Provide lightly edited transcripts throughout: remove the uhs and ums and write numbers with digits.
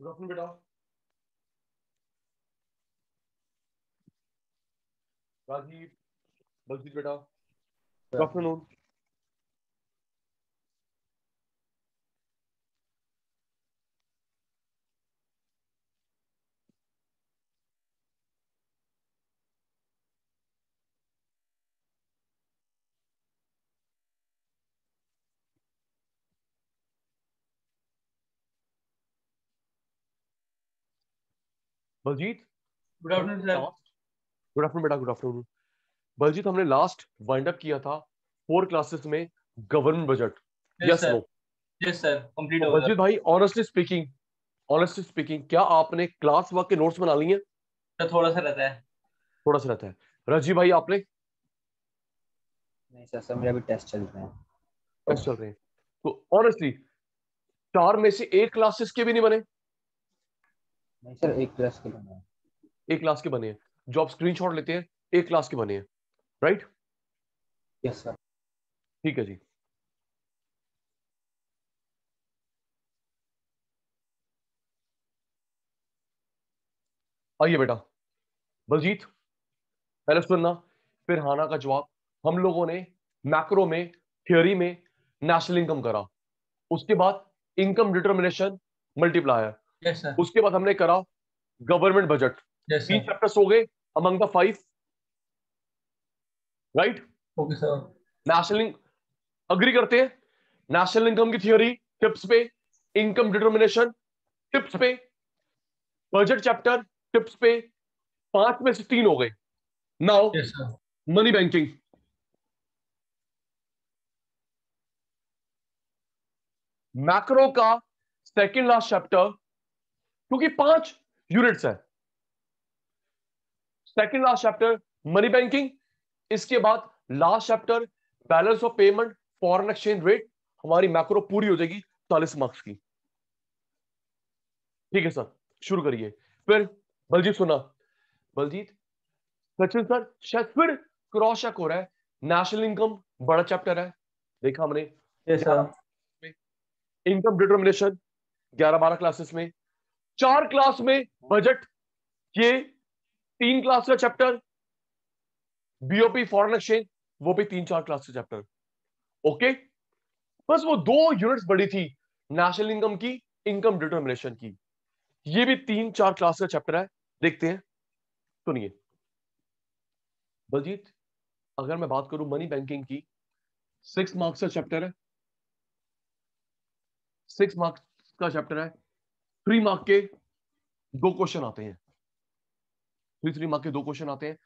Good afternoon बेटा। राजीव, बलजीत बेटा, good afternoon. Baljeet, good afternoon sir. Good afternoon बेटा, गुड आफ्टरनून। बलजीत, हमने लास्ट वाइंड अप किया था 4 क्लासेस में government budget. Yes no? Yes sir, complete तो होगा। बलजीत भाई, ऑनेस्टली स्पीकिंग क्या आपने क्लास वर्क के नोट्स बना लिए? सर थोड़ा सा रहता है। थोड़ा सा रहता है। राजीव भाई, आपने? नहीं सर, मेरे अभी टेस्ट चल रहे हैं। टेस्ट चल रहे हैं तो ऑनेस्टली 4 में से 1 क्लासेस के भी नहीं बने? नहीं सर, एक क्लास के बना है। 1 क्लास के बने हैं। जो आप स्क्रीनशॉट लेते हैं 1 क्लास के बने हैं, राइट? Yes sir. ठीक है जी। आइए बेटा। बलजीत, पहले सुनना फिर हाना का जवाब। हम लोगों ने मैक्रो में, थियोरी में नेशनल इनकम करा, उसके बाद income determination, multiplier, yes sir. उसके बाद हमने करा government budget. Yes 3 sir. Chapters हो गए among the 5, right? Okay sir. National, agree करते हैं? नेशनल इनकम की थियोरी टिप्स पे, इनकम डिटर्मिनेशन टिप्स पे, बजट चैप्टर टिप्स पे, 5 में से 3 हो गए। Now yes sir. Money banking. Macro का सेकंड लास्ट चैप्टर, क्योंकि 5 यूनिट्स है। Second last chapter money banking, इसके बाद last chapter balance of payment, foreign exchange rate. हमारी मैक्रो पूरी हो जाएगी 40 मार्क्स की। ठीक है सर, शुरू करिए। फिर बलजीत सुना। बलजीत, सचिन सर शायद फिर क्रॉस चेक हो रहा है। नेशनल इनकम बड़ा चैप्टर है, देखा हमने। Yes sir. Income determination 11-12 classes में, 4 क्लास में बजट, ये 3 क्लास का चैप्टर, बीओपी फॉरेन एक्सचेंज, वो भी 3-4 क्लास का चैप्टर। ओके, बस वो 2 यूनिट्स बड़ी थी नेशनल इनकम की, इनकम डिटर्मिनेशन की। ये भी 3-4 क्लास का चैप्टर है, देखते हैं। सुनिए बलजीत, अगर मैं बात करूं मनी बैंकिंग की, 6 मार्क्स का चैप्टर है। 6 मार्क्स का चैप्टर है। 3 मार्क के 2 क्वेश्चन आते हैं। 3 मार्क के 2 क्वेश्चन आते हैं।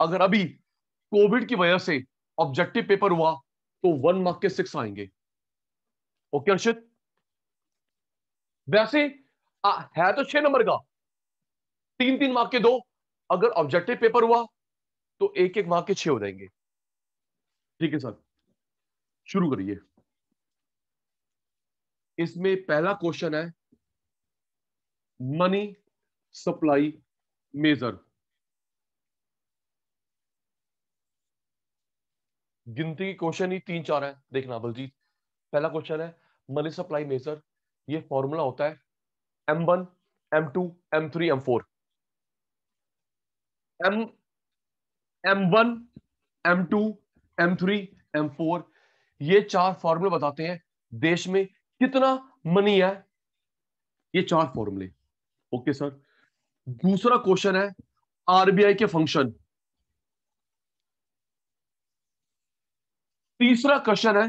अगर अभी कोविड की वजह से ऑब्जेक्टिव पेपर हुआ तो 1 मार्क के 6 आएंगे। ओके अर्षित? वैसे है तो 6 नंबर का, 3-3 मार्क के 2। अगर ऑब्जेक्टिव पेपर हुआ तो 1-1 मार्क के 6 हो जाएंगे। ठीक है सर, शुरू करिए। इसमें पहला क्वेश्चन है मनी सप्लाई मेजर। गिनती की क्वेश्चन ही 3-4 है, देखना बलजीत। पहला क्वेश्चन है मनी सप्लाई मेजर। ये फॉर्मूला होता है M1, M2, M3, M4। M M1, M2, M3, M4, ये 4 फॉर्मूले बताते हैं देश में कितना मनी है। ये 4 फॉर्मूले। Okay sir. दूसरा क्वेश्चन है आरबीआई के फंक्शन। तीसरा क्वेश्चन है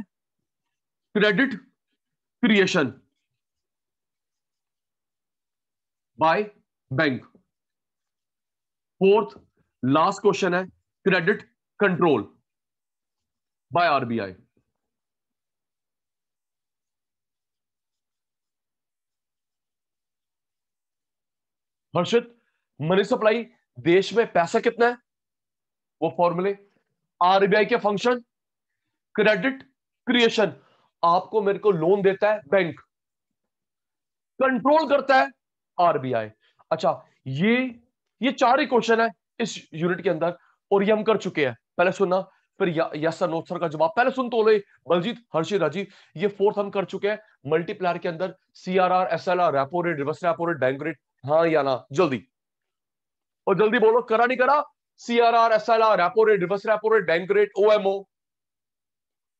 credit creation by bank. Fourth last question है credit control by RBI. Harshit, money supply, देश में पैसा कितना है, वो फॉर्मूले, आरबीआई के फंक्शन, क्रेडिट क्रिएशन, आपको मेरे को लोन देता है बैंक, कंट्रोल करता है आरबीआई। अच्छा, ये 4 ही क्वेश्चन है इस यूनिट के अंदर, और ये हम कर चुके हैं। पहले सुनना, फिर यस सर नो सर का जवाब पहले सुन तो ले। बलजीत, हर्षित, राजीव, ये फोर्थ हम कर चुके हैं मल्टीप्लायर के अंदर। CRR, SLR, repo rate, reverse repo rate, bank rate, हाँ या ना, जल्दी और जल्दी बोलो, करा नहीं करा? CRR, SLR, repo rate, reverse repo rate, bank rate, OMO,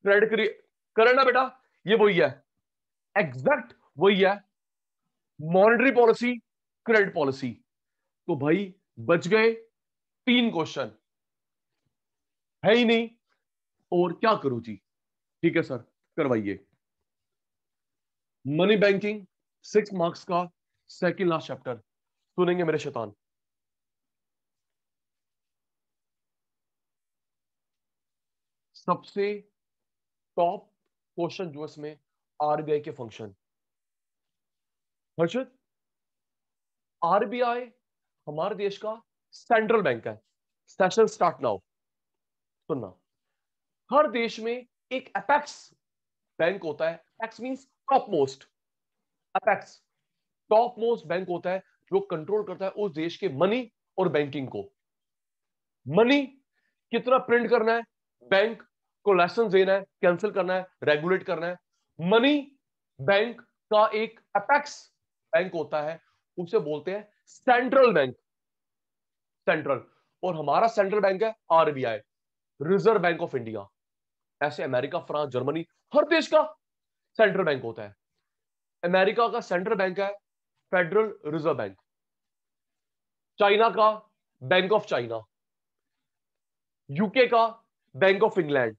credit, करना बेटा, ये वही है, एग्जैक्ट वही है, मॉनेटरी पॉलिसी, क्रेडिट पॉलिसी। तो भाई बच गए 3 क्वेश्चन, है ही नहीं, और क्या करूं जी? ठीक है सर, करवाइए। मनी बैंकिंग 6 मार्क्स का सेकंड लास्ट चैप्टर सुनेंगे मेरे शैतान। सबसे टॉप क्वेश्चन जो इसमें RBI के फंक्शन। हर्षित, RBI हमारे देश का सेंट्रल बैंक है। Session start now. सुनना, हर देश में एक अपेक्स बैंक होता है। Apex means top most. Apex top most bank होता है जो कंट्रोल करता है उस देश के मनी और बैंकिंग को। मनी कितना प्रिंट करना है, बैंक को लाइसेंस देना है, कैंसिल करना है, रेगुलेट करना है। मनी बैंक का एक अपेक्स बैंक होता है, उसे बोलते हैं सेंट्रल बैंक। सेंट्रल, और हमारा सेंट्रल बैंक है RBI, reserve bank of India. ऐसे अमेरिका, फ्रांस, जर्मनी, हर देश का सेंट्रल बैंक होता है। अमेरिका का सेंट्रल बैंक है फेडरल रिजर्व बैंक, चाइना का बैंक ऑफ चाइना, यूके का बैंक ऑफ इंग्लैंड।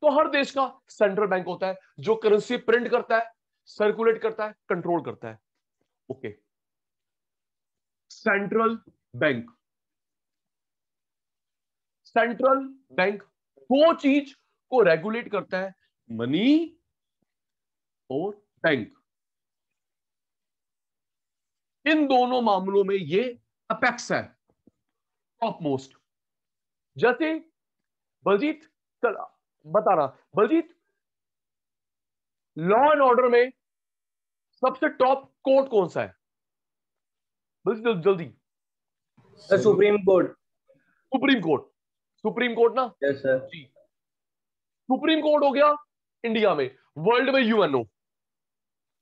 तो हर देश का सेंट्रल बैंक होता है जो करेंसी प्रिंट करता है, सर्कुलेट करता है, कंट्रोल करता है। Okay, central bank. Central bank दो चीज को रेगुलेट करता है, मनी और बैंक। इन दोनों मामलों में ये अपेक्स है, टॉप मोस्ट। जैसे बलजीत, चल बता रहा, बलजीत लॉ एंड ऑर्डर में सबसे टॉप कोर्ट कौन सा है? बलजीत जल्दी। Supreme court. Supreme court. Supreme court ना? Yes sir. जी, सुप्रीम कोर्ट हो गया इंडिया में। वर्ल्ड में UNO,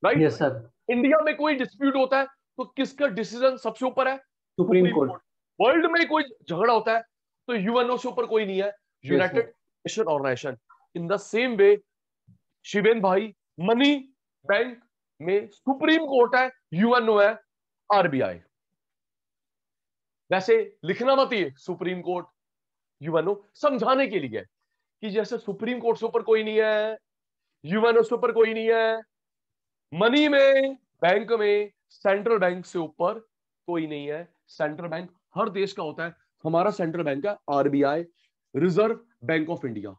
right? Yes sir. India में कोई डिस्प्यूट होता है तो किसका डिसीजन सबसे ऊपर है? Supreme court. वर्ल्ड में कोई झगड़ा होता है तो UNO से ऊपर कोई नहीं है, united sir. Nation organization. In the same way Shiven भाई, मनी बैंक में सुप्रीम कोर्ट है, UNO है, RBI। वैसे लिखना मत ये सुप्रीम कोर्ट UNO, समझाने के लिए कि जैसे सुप्रीम कोर्ट से ऊपर कोई नहीं है, UNO से ऊपर कोई नहीं है, मनी में, बैंक में सेंट्रल बैंक से ऊपर कोई नहीं है। सेंट्रल बैंक हर देश का होता है, हमारा सेंट्रल बैंक है RBI, reserve bank of India.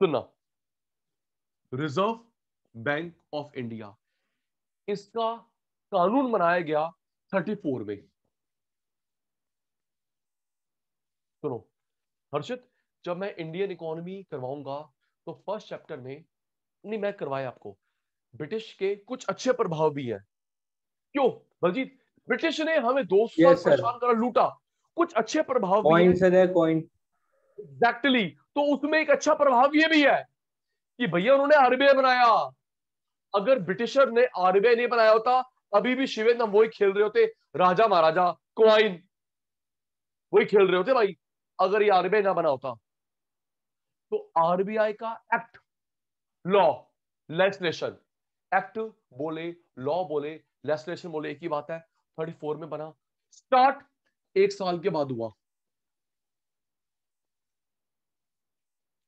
सुनना, रिजर्व बैंक ऑफ इंडिया, इसका कानून बनाया गया 34 में। सुनो हर्षित, जब मैं इंडियन इकोनॉमी करवाऊंगा तो फर्स्ट चैप्टर में, नहीं मैं करवाया आपको, ब्रिटिश के कुछ अच्छे प्रभाव भी हैं। क्यों बलजीत? ब्रिटिश ने हमें 200 साल Yes, sir. परेशान करा, लूटा, कुछ अच्छे प्रभाव भी कॉइन हैं। सर है, कॉइन। एग्जैक्टली, तो उसमें एक अच्छा प्रभाव ये भी है कि भैया उन्होंने RBI बनाया। अगर ब्रिटिशर ने RBI नहीं बनाया होता, अभी भी शिवेंद्र हम वही खेल रहे होते, राजा महाराजा क्वाइन, वही खेल रहे होते भाई, अगर ये RBI ना बना होता। तो RBI का एक्ट, लॉ, लेजिस्लेशन, एक्ट बोले, लॉ बोले, लेजिस्लेशन बोले, एक ही बात है। 34 में बना, स्टार्ट 1 साल के बाद हुआ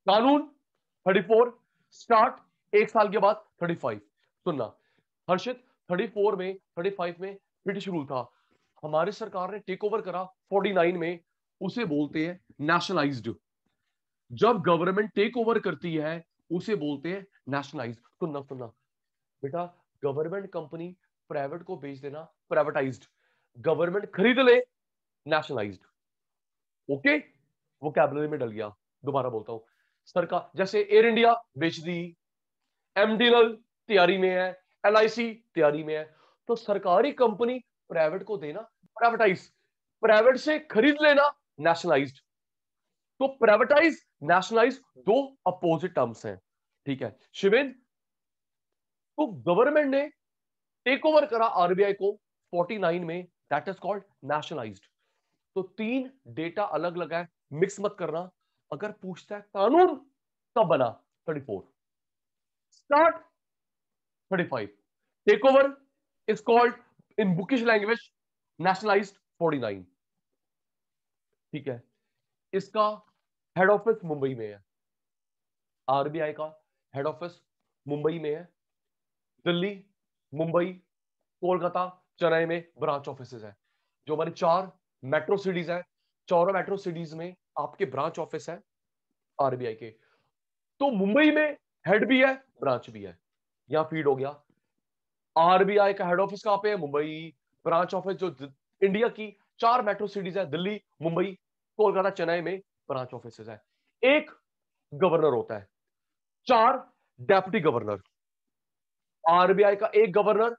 कानून। 34 स्टार्ट 1 साल के बाद 35। सुनना हर्षित, 34 में, 35 में ब्रिटिश रूल था, हमारी सरकार ने टेक ओवर करा 49 में, उसे बोलते हैं नेशनलाइज्ड। जब गवर्नमेंट टेक ओवर करती है उसे बोलते हैं नेशनलाइज्ड। सुनना सुनना बेटा, गवर्नमेंट कंपनी प्राइवेट को बेच देना प्राइवेटाइज्ड, गवर्नमेंट खरीद ले नेशनलाइज्ड। ओके, वो कैबलरी में डल गया। दोबारा बोलता हूं, सरकार जैसे एयर इंडिया बेच दी, MDNL तैयारी में है, LIC तैयारी में है, तो सरकारी कंपनी प्राइवेट को देना प्राइवेटाइज, प्राइवेट से खरीद लेना नेशनलाइज्ड। तो प्राइवेटाइज, नेशनलाइज दो अपोजिट टर्म्स हैं, ठीक है शिवेन। तो गवर्नमेंट ने टेक ओवर करा आरबीआई को 49 में, दैट इज कॉल्ड नेशनलाइज्ड। तो तीन डेटा अलग अलग है, मिक्स मत करना। अगर पूछता है कानून कब बना, 34। Start 35। Take over is called in bookish language nationalised 49, ठीक है। इसका हेड ऑफिस मुंबई में है, आरबीआई का हेड ऑफिस मुंबई में है। दिल्ली, मुंबई, कोलकाता, चेन्नई में ब्रांच ऑफिसेज है। जो हमारी 4 मेट्रो सिटीज है, चारों मेट्रो सिटीज में आपके ब्रांच ऑफिस है आरबीआई के। तो मुंबई में हेड भी है, ब्रांच भी है। यहां फीड हो गया। आरबीआई का हेड ऑफिस कहां पे है, मुंबई। ब्रांच ऑफिस जो इंडिया की 4 मेट्रो सिटीज है, दिल्ली, मुंबई, कोलकाता, चेन्नई में ब्रांच ऑफिसेज है। एक गवर्नर होता है, 4 डेप्यूटी गवर्नर। आरबीआई का एक गवर्नर,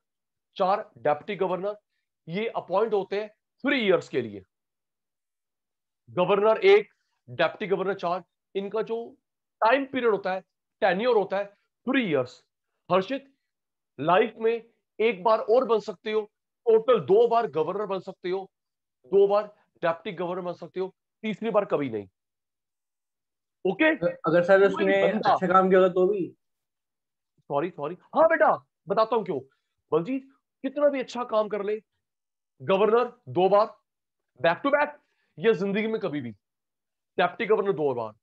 4 डेप्यूटी गवर्नर। ये अपॉइंट होते हैं 3 इयर्स के लिए। गवर्नर एक, डेप्यूटी गवर्नर 4। इनका जो टाइम पीरियड होता है, टेन्योर होता है 3 इयर्स। हर्षित, लाइफ में एक बार और बन सकते हो, टोटल 2 बार गवर्नर बन सकते हो, 2 बार डेप्यूटी गवर्नर बन सकते हो, तीसरी बार कभी नहीं। ओके। अगर सर उसने अच्छा काम किया होगा तो भी। सॉरी सॉरी, हाँ बेटा बताता हूं क्यों। बलजीत कितना भी अच्छा काम कर ले, गवर्नर 2 बार बैक टू बैक, या जिंदगी में कभी भी डेप्टी गवर्नर 2 बार,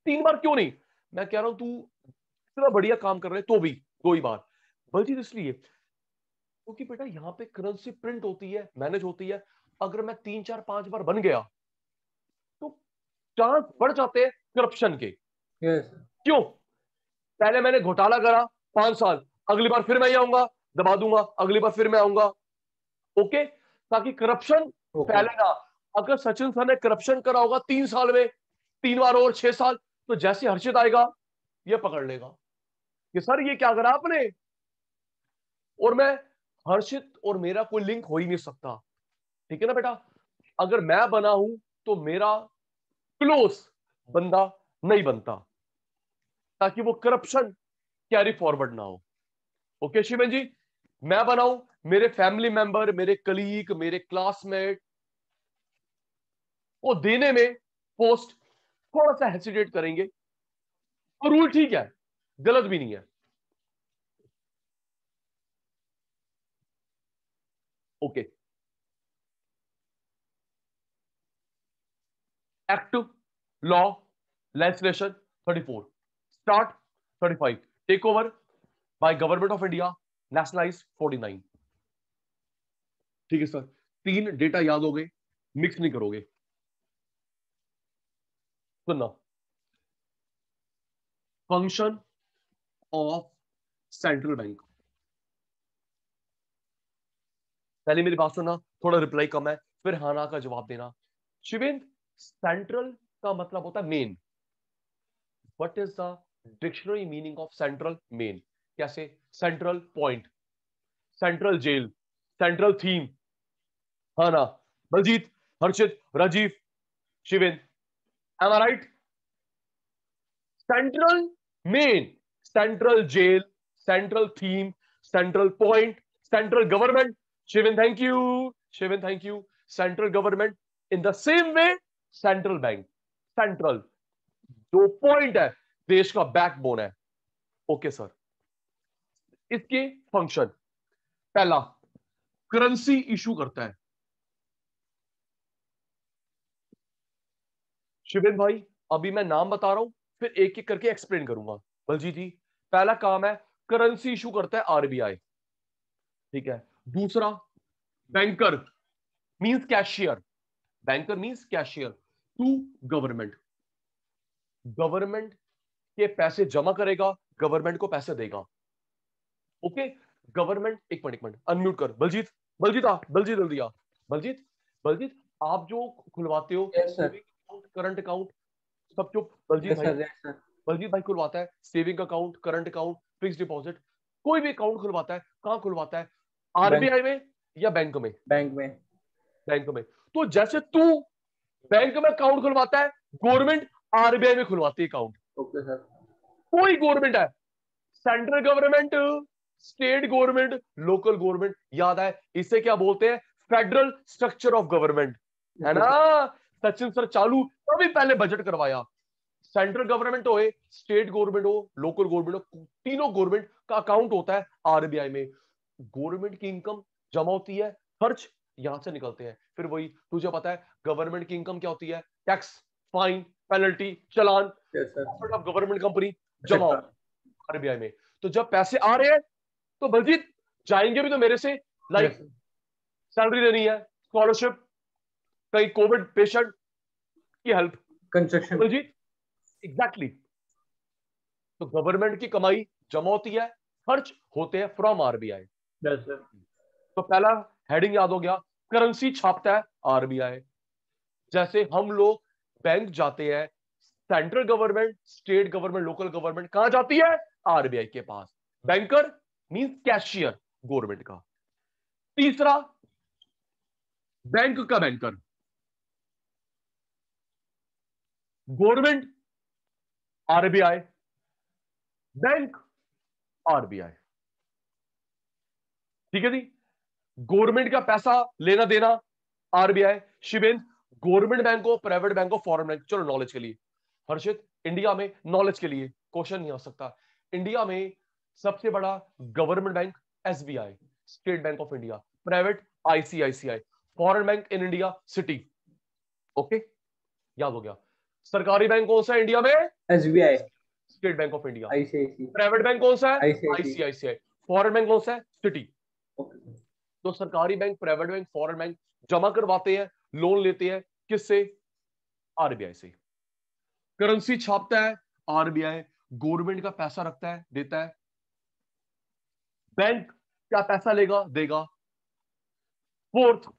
3 बार क्यों नहीं। मैं कह रहा हूं तू इतना बढ़िया काम कर रहे तो भी 2 ही बार। बलजीत इसलिए क्योंकि बेटा यहां पे करेंसी प्रिंट होती है, मैनेज होती है। अगर मैं 3 4 5 बार बन गया तो चांस बढ़ जाते हैं करप्शन के। यस। क्यों, पहले मैंने घोटाला करा 5 साल, अगली बार फिर मैं ही आऊंगा, दबा दूंगा, अगली बार फिर मैं आऊंगा। ओके, ताकि करप्शन फैले ना। अगर सचिन सर ने करप्शन करा होगा 3 साल में, 3 बार और 6 साल, तो जैसे हर्षित आएगा ये पकड़ लेगा कि सर ये क्या करा आपने। और मैं, हर्षित और मेरा कोई लिंक हो ही नहीं सकता, ठीक है ना बेटा। अगर मैं बना हूं तो मेरा क्लोज बंदा नहीं बनता, ताकि वो करप्शन कैरी फॉरवर्ड ना हो। ओके शिवन जी, मैं बनाऊं, मेरे फैमिली मेंबर, मेरे कलीग, मेरे क्लासमेट वो देने में पोस्ट थोड़ा सा हेसिटेट करेंगे। और रूल ठीक है, गलत भी नहीं है। Okay, act, law, legislation 34। Start 35। Take over by government of India, nationalise 49। ठीक है सर, 3 डेटा याद हो गए, मिक्स नहीं करोगे। सुनना, फंक्शन ऑफ सेंट्रल बैंक। पहले मेरी बात सुनना, थोड़ा रिप्लाई कम है, फिर हाँ ना का जवाब देना। शिवेंद्र, सेंट्रल का मतलब होता है main. What is the dictionary meaning of central? Main. कैसे? Central point, central jail, central theme. हाँ ना? Baljit, Harshit, Rajiv, Shivendra, am I right? Central main, central jail, central theme, central point, central government. Shivendra thank you, Shivendra thank you. Central government, in the same way central bank. Central जो point है, देश का backbone है। Okay sir, इसके function, पहला currency issue करता है। शिवेंद्र भाई अभी मैं नाम बता रहा हूं, फिर एक एक करके एक्सप्लेन करूंगा। बलजीत जी, पहला काम है करेंसी इशू करता है आरबीआई, ठीक है। दूसरा, banker means cashier, banker means cashier to government. Government के पैसे जमा करेगा, गवर्नमेंट को पैसे देगा। ओके, गवर्नमेंट, एक मिनट अनम्यूट कर बलजीत। बलजीत आ, बलजीत जल्दी आ। बलजीत, बलजीत आप जो खुलवाते हो yes sir. Saving account, current account, सब चुप। बलजीत यस भाई, सर, यस सर। बलजीत भाई खुलवाता है saving account, current account, fix deposit, कोई भी अकाउंट खुलवाता है। कहां खुलवाता है? बैंक, आरबीआई में या बैंक में? बैंक में। बैंक में। तो जैसे तू बैंक में अकाउंट खुलवाता है, गवर्नमेंट आरबीआई में खुलवाती है अकाउंट। Okay sir. कोई गवर्नमेंट है, central government, state government, local government, याद है इसे क्या बोलते हैं? फेडरल स्ट्रक्चर ऑफ गवर्नमेंट, है ना? सचिन सर चालू तभी पहले बजट करवाया। सेंट्रल गवर्नमेंट हो, स्टेट गवर्नमेंट हो, लोकल गवर्नमेंट हो, तीनों गवर्नमेंट का अकाउंट होता है आरबीआई में। गवर्नमेंट की इनकम जमा होती है, खर्च यहां से निकलते हैं। फिर वही तुझे पता है गवर्नमेंट की इनकम क्या होती है? Tax, fine, penalty, challan, yes sir. Profit of government company जमा हो आरबीआई में। तो जब पैसे आ रहे हैं तो बलजीत जाएंगे भी तो मेरे से, लाइक सैलरी लेनी है, स्कॉलरशिप, कहीं कोविड पेशेंट की हेल्प, कंस्ट्रक्शन। बलजीत एग्जैक्टली। तो गवर्नमेंट की कमाई जमा होती है, खर्च होते हैं फ्रॉम आरबीआई। Yes sir. तो पहला हेडिंग याद हो गया, करेंसी छापता है आरबीआई। जैसे हम लोग बैंक जाते हैं, central government, state government, local government कहां जाती है? आरबीआई के पास। बैंकर मींस कैशियर गवर्नमेंट का। तीसरा, बैंक का banker, government RBI, bank RBI. ठीक है जी। गवर्नमेंट का पैसा लेना देना आरबीआई। शिवेन, गवर्नमेंट बैंक हो, प्राइवेट बैंक हो, फॉरेन बैंक, चलो नॉलेज के लिए। हर्षित, इंडिया में नॉलेज के लिए क्वेश्चन नहीं आ सकता, इंडिया में सबसे बड़ा government bank SBI, state bank of India. Private ICICI. Foreign bank in India city. Okay, याद हो गया। सरकारी बैंक कौन सा है इंडिया में? SBI. State bank of India. ICICI. Private bank कौन सा है? आईसीआईसी। आईसीआईसीआई। फॉरेन बैंक कौन सा है? सिटी। ओके। तो सरकारी bank, private bank, foreign bank जमा करवाते हैं, लोन लेते हैं, किससे? आरबीआई से। करेंसी छापता है आरबीआई, गवर्नमेंट का पैसा रखता है, देता है। बैंक क्या पैसा लेगा, देगा। Fourth,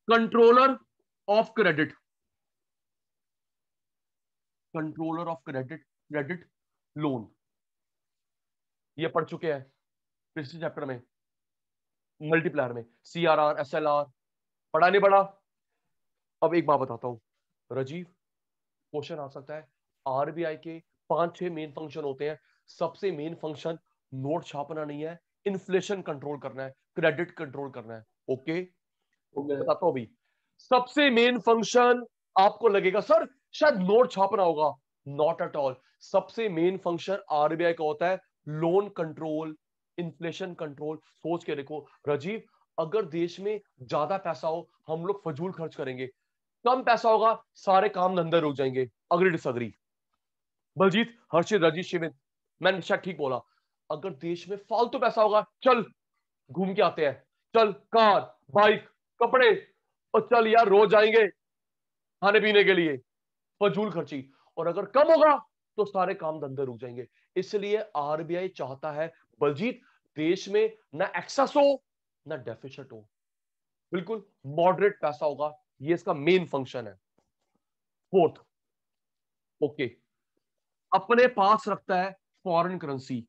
controller of credit, controller of credit, credit loan, ये पढ़ चुके हैं पिछले चैप्टर में, मल्टीप्लायर में, सीआरआर, एसएलआर, पढ़ा नहीं पढ़ा? अब एक बात बताता हूं राजीव, क्वेश्चन आ सकता है, आरबीआई के 5-6 मेन फंक्शन होते हैं। सबसे मेन फंक्शन नोट छापना नहीं है, इन्फ्लेशन कंट्रोल करना है, क्रेडिट कंट्रोल करना है। ओके, बताता हूं अभी। सबसे मेन फंक्शन आपको लगेगा सर शायद नोट छापना होगा, नॉट एट ऑल। सबसे मेन फंक्शन आरबीआई का होता है लोन कंट्रोल, इन्फ्लेशन कंट्रोल। सोच के देखो राजीव, अगर देश में ज्यादा पैसा हो हम लोग फजूल खर्च करेंगे, कम पैसा होगा सारे काम धंधे रुक जाएंगे। Agree disagree? बलजीत, हर्षित, राजीव, शिविन, मैंने शायद ठीक बोला। अगर देश में फालतू पैसा होगा, चल घूम के आते हैं, चल कार, बाइक, कपड़े, और चल यार रोज आएंगे खाने पीने के लिए, फजूल खर्ची। और अगर कम होगा तो सारे काम धंधे रुक जाएंगे। इसलिए आरबीआई चाहता है बलजीत देश में ना एक्सेस हो ना डेफिसिट हो, बिल्कुल मॉडरेट पैसा होगा, ये इसका मेन फंक्शन है। फोर्थ, ओके, अपने पास रखता है फॉरेन करेंसी,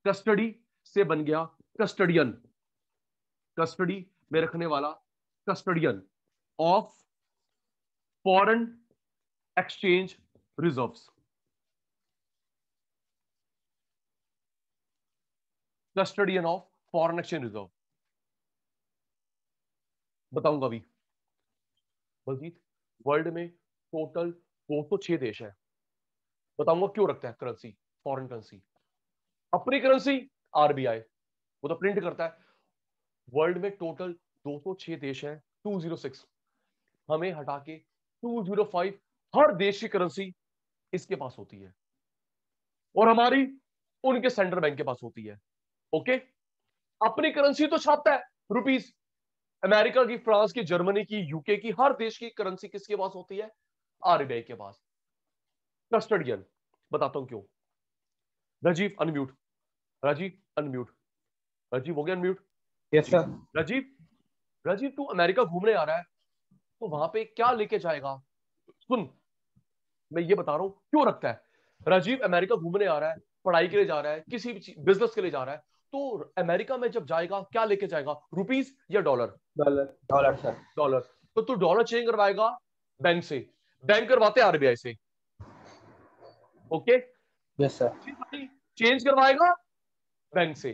कस्टडी से बन गया कस्टडियन, कस्टडी में रखने वाला custodian of foreign exchange reserves, custodian of foreign exchange reserve. बताऊंगा अभी बलजीत, वर्ल्ड में टोटल 206 देश है। बताऊंगा क्यों रखता है करेंसी, फॉरेन करेंसी। अपनी करेंसी आरबीआई वो तो प्रिंट करता है। वर्ल्ड में टोटल 206 देश है, 206 हमें हटा के 205 हर देश की करेंसी इसके पास होती है, और हमारी उनके सेंट्रल बैंक के पास होती है। ओके, अपनी करेंसी तो छापता है रुपीस, अमेरिका की, फ्रांस की, जर्मनी की, यूके की, हर देश की करेंसी किसके पास होती है? आरबीआई के पास। कस्टडियन, बताता हूं क्यों। राजीव अनम्यूट, राजीव अनम्यूट, राजीव हो गया unmute? Yes sir. Rajiv, Rajiv तू अमेरिका घूमने आ रहा है तो वहां पे क्या लेके जाएगा? सुन, मैं ये बता रहा हूं क्यों रखता है। राजीव अमेरिका घूमने आ रहा है, पढ़ाई के लिए जा रहा है, किसी भी बिजनेस के लिए जा रहा है, तो अमेरिका में जब जाएगा क्या लेके जाएगा, रुपीस या dollar? Dollar. Dollar sir. Dollar. तो तू डॉलर चेंज करवाएगा बैंक से, बैंक करवाते आरबीआई से। Okay, yes sir. चेंज करवाएगा बैंक से,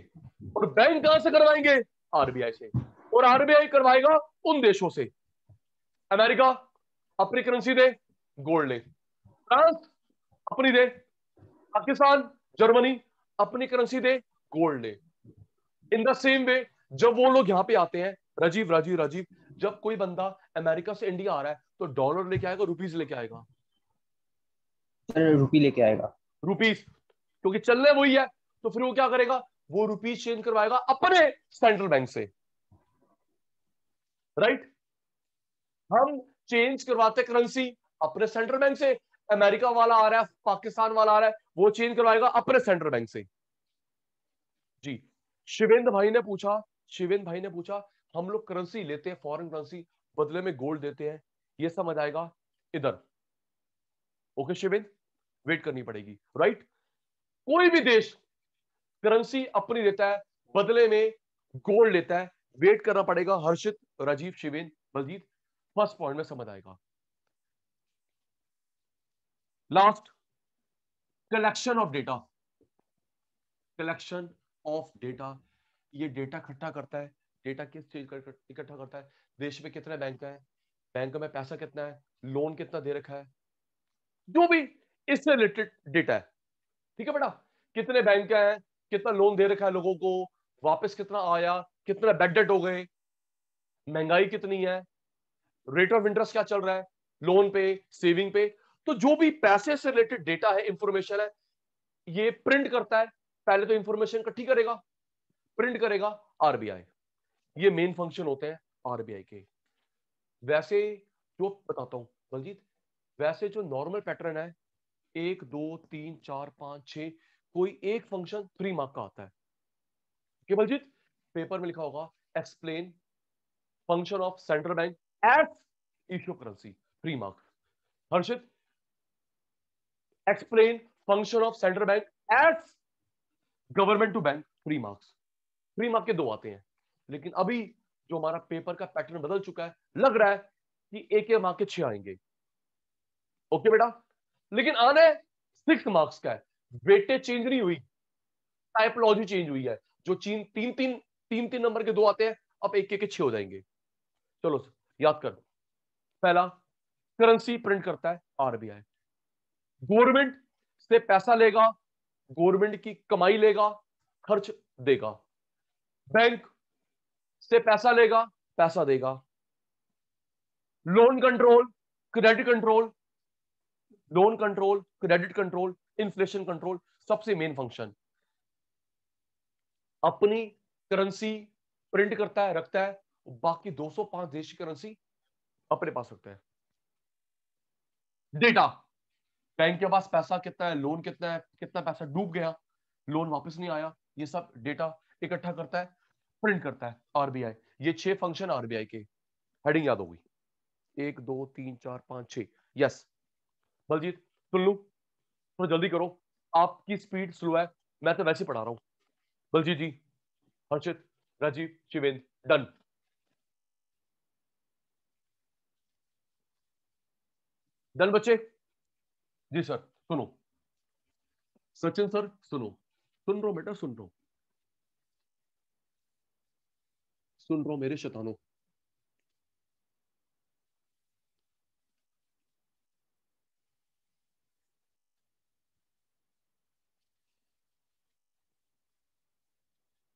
और बैंक कहां से करवाएंगे? आरबीआई से, और आरबीआई करवाएगा उन देशों से। अमेरिका अपनी करेंसी दे, गोल्ड ले। फ्रांस अपनी दे, पाकिस्तान, जर्मनी अपनी करेंसी दे, गोल्ड ले। इन द सेम वे जब वो लोग यहां पे आते हैं, राजीव राजीव राजीव, जब कोई बंदा अमेरिका से इंडिया आ रहा है तो डॉलर लेके आएगा, रुपीस लेके आएगा? सर रुपी लेके आएगा। रुपीस, क्योंकि चलने वही है। तो फिर वो क्या करेगा, वो रुपीस चेंज करवाएगा अपने सेंट्रल बैंक से, राइट? हम चेंज करवाते करेंसी अपने सेंट्रल बैंक से, अमेरिका वाला आ रहा है, पाकिस्तान वाला आ रहा है, वो चेंज करवाएगा अपने सेंट्रल बैंक से। जी, शिवेंद्र भाई ने पूछा, शिवेंद्र भाई ने पूछा हम लोग करेंसी लेते हैं, फॉरेन करेंसी, बदले में गोल्ड देते हैं, ये समझ आएगा इधर। ओके शिवेंद्र, वेट करनी पड़ेगी, राइट? कोई भी देश करेंसी अपनी देता है, बदले में गोल्ड लेता है, वेट करना पड़ेगा। हर्षित, राजीव, शिवेंद्र, बलजीत, फर्स्ट पॉइंट में समझ आएगा। Last, collection of data. Collection of data, ये डेटा इकट्ठा करता है। डेटा किस चीज का इकट्ठा करता है? देश में कितने बैंक है, बैंक में पैसा कितना है, लोन कितना दे रखा है, जो भी इससे रिलेटेड डेटा है। ठीक है बेटा, कितने बैंक हैं, कितना लोन दे रखा है लोगों को, वापस कितना आया, कितना बैड डेट हो गए, महंगाई कितनी है, रेट ऑफ इंटरेस्ट क्या चल रहा है, लोन पे, सेविंग पे। तो जो भी पैसे से रिलेटेड डेटा है, इंफॉर्मेशन है, ये प्रिंट करता है। पहले तो इंफॉर्मेशन इकट्ठी करेगा, प्रिंट करेगा आरबीआई। ये मेन फंक्शन होते हैं आरबीआई के। वैसे जो बताता हूं बलजीत, वैसे जो नॉर्मल पैटर्न है 1 2 3 4 5 6, कोई एक फंक्शन 3 मार्क का आता है। कि बलजीत पेपर में लिखा होगा explain function of central bank as issue currency, 3 mark. Harshit, explain function of central bank as government to bank, 3 marks. 3 mark के 2 आते हैं। लेकिन अभी जो हमारा पेपर का पैटर्न बदल चुका है, लग रहा है कि एक मार्क के 6 आएंगे। ओके बेटा, लेकिन आने 6 मार्क्स का है। वेटेज चेंज नहीं हुई, टाइपोलॉजी चेंज हुई है। जो तीन नंबर के 2 आते हैं, अब एक के 6 हो जाएंगे। चलो याद कर, पहला करेंसी प्रिंट करता है आरबीआई, गवर्नमेंट से पैसा लेगा, गवर्नमेंट की कमाई लेगा, खर्च देगा। बैंक से पैसा लेगा, पैसा देगा। Loan control, credit control, loan control, credit control, inflation control, सबसे मेन फंक्शन। अपनी करेंसी प्रिंट करता है, रखता है, बाकी 205 देश की करेंसी अपने पास रखता है। डेटा, बैंक के पास पैसा कितना है, लोन कितना है, कितना पैसा डूब गया, लोन वापस नहीं आया, ये सब डेटा इकट्ठा करता है, प्रिंट करता है आरबीआई। ये 6 फंक्शन आरबीआई के। हेडिंग याद होगी, 1 2 3 4 5 6। यस बलजीत, सुन लू, थोड़ा जल्दी करो, आपकी स्पीड स्लो है, मैं तो वैसे ही पढ़ा रहा हूं। बलजीत जी, हर्षित, राजीव, शिवेंद्र, डन। डन बच्चे? जी सर, सुनो सचिन सर, सुनो, सुन रहा हूं बेटा, सुन रहा हूं, सुन रहा हूं मेरे शैतानों।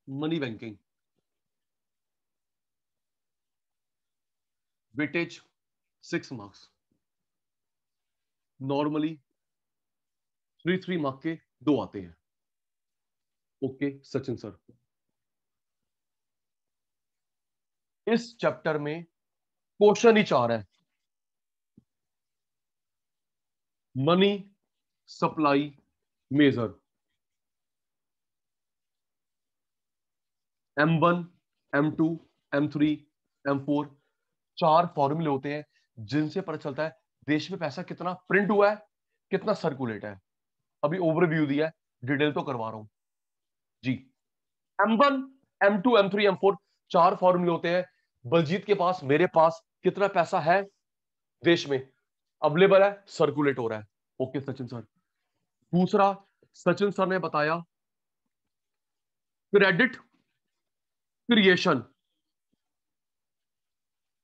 Money banking, weightage 6 marks, normally 3 mark के 2 आते हैं। ओके सचिन सर, इस चैप्टर में क्वेश्चन ही 4 है। Money supply major, M1, M2, M3, M4, 4 फॉर्मूले होते हैं जिनसे पता चलता है देश में पैसा कितना प्रिंट हुआ है, कितना सर्कुलेट है। अभी ओवरव्यू दिया है, डिटेल तो करवा रहा हूं जी। M1, M2, M3, M4 4 फॉर्मूले होते हैं। बलजीत के पास, मेरे पास कितना पैसा है देश में अवेलेबल है, सर्कुलेट हो रहा है। Okay Sachin sir. दूसरा, सचिन सर ने बताया credit creation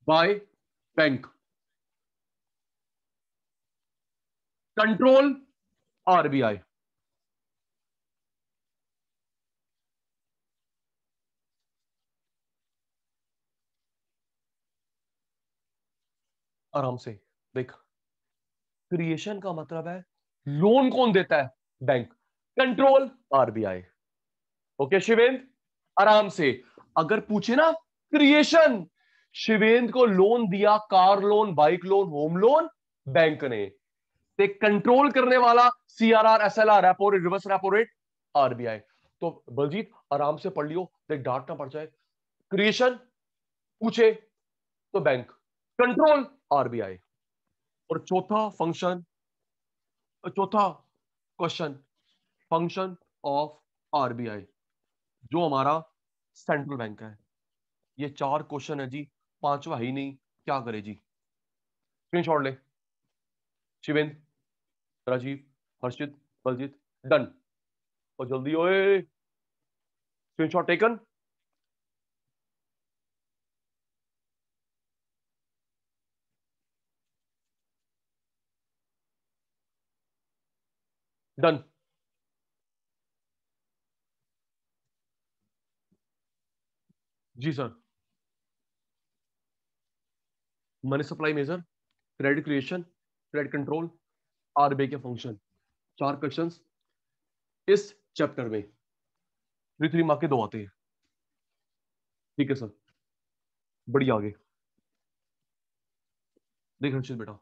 by bank, control RBI. आराम से देख, क्रिएशन का मतलब है लोन कौन देता है, bank, control RBI. Okay Shivendra, आराम से। अगर पूछे ना क्रिएशन, शिवेंद्र को लोन दिया, car loan, bike loan, home loan, bank ने। ते कंट्रोल करने वाला CRR, SLR, repo rate, reverse repo rate, RBI. तो बलजीत आराम से पढ़ लियो, देख डांट ना पड़ जाए। क्रिएशन पूछे तो बैंक, कंट्रोल आरबीआई। और चौथा फंक्शन, चौथा क्वेश्चन, फंक्शन ऑफ आरबीआई, जो हमारा सेंट्रल बैंक है। ये 4 क्वेश्चन है जी, पांचवा ही नहीं, क्या करे जी। स्क्रीनशॉट ले शिवेंद्र, राजीव, हर्षित, बलजीत, डन। और जल्दी ओए, स्क्रीनशॉट टेकन। डन। जी sir. Money supply measure, credit creation, credit control, RBI के फंक्शन, 4 क्वेश्चंस इस चैप्टर में। 3 मार्क के 2 आते हैं। ठीक है सर, बढ़िया। आगे देख हर्षित बेटा,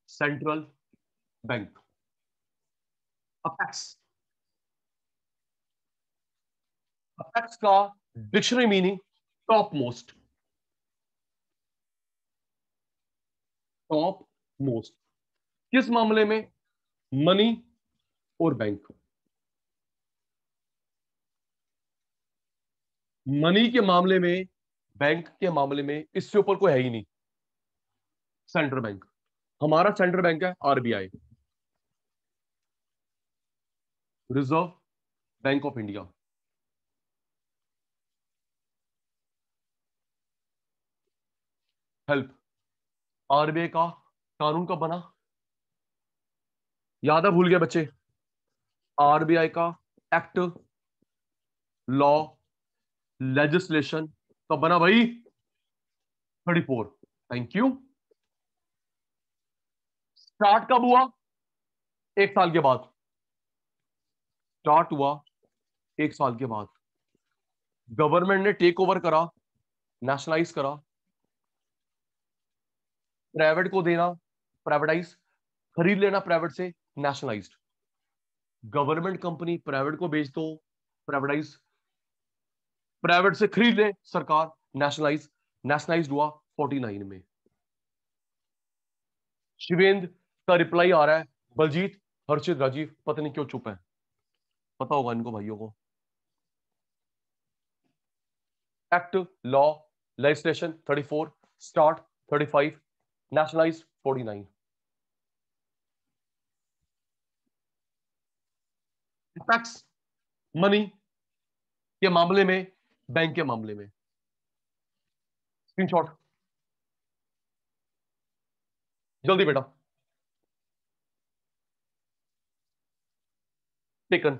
सेंट्रल बैंक, अपेक्स। अपेक्स का dictionary meaning top most, top most. किस मामले में, मनी और बैंक। मनी के मामले में, बैंक के मामले में इससे ऊपर कोई है ही नहीं, सेंट्रल बैंक। हमारा सेंट्रल बैंक है RBI, reserve bank of India. Help, RBI का कानून कब बना, याद है, भूल गए बच्चे। आरबीआई का एक्ट, लॉ, लेजिस्लेशन कब बना भाई, 34। Thank you. स्टार्ट कब हुआ, 1 साल के बाद। स्टार्ट हुआ 1 साल के बाद। गवर्नमेंट ने टेक ओवर करा, नेशनलाइज करा, प्राइवेट को देना, प्राइवेटाइज, खरीद लेना प्राइवेट से, नेशनलाइज्ड। गवर्नमेंट कंपनी प्राइवेट को बेच दो, प्राइवेटाइज, प्राइवेट से खरीद ले सरकार, नेशनलाइज। नेशनलाइज्ड हुआ 49 में। शिवेंद्र का रिप्लाई आ रहा है, बलजीत, हर्षित, राजीव पता नहीं क्यों चुप है, पता होगा इनको भाइयों को। Act, law, legislation 34, start 35, nationalise 49। Tax, money के मामले में, बैंक के मामले में। स्क्रीनशॉट जल्दी बेटा, टेकन।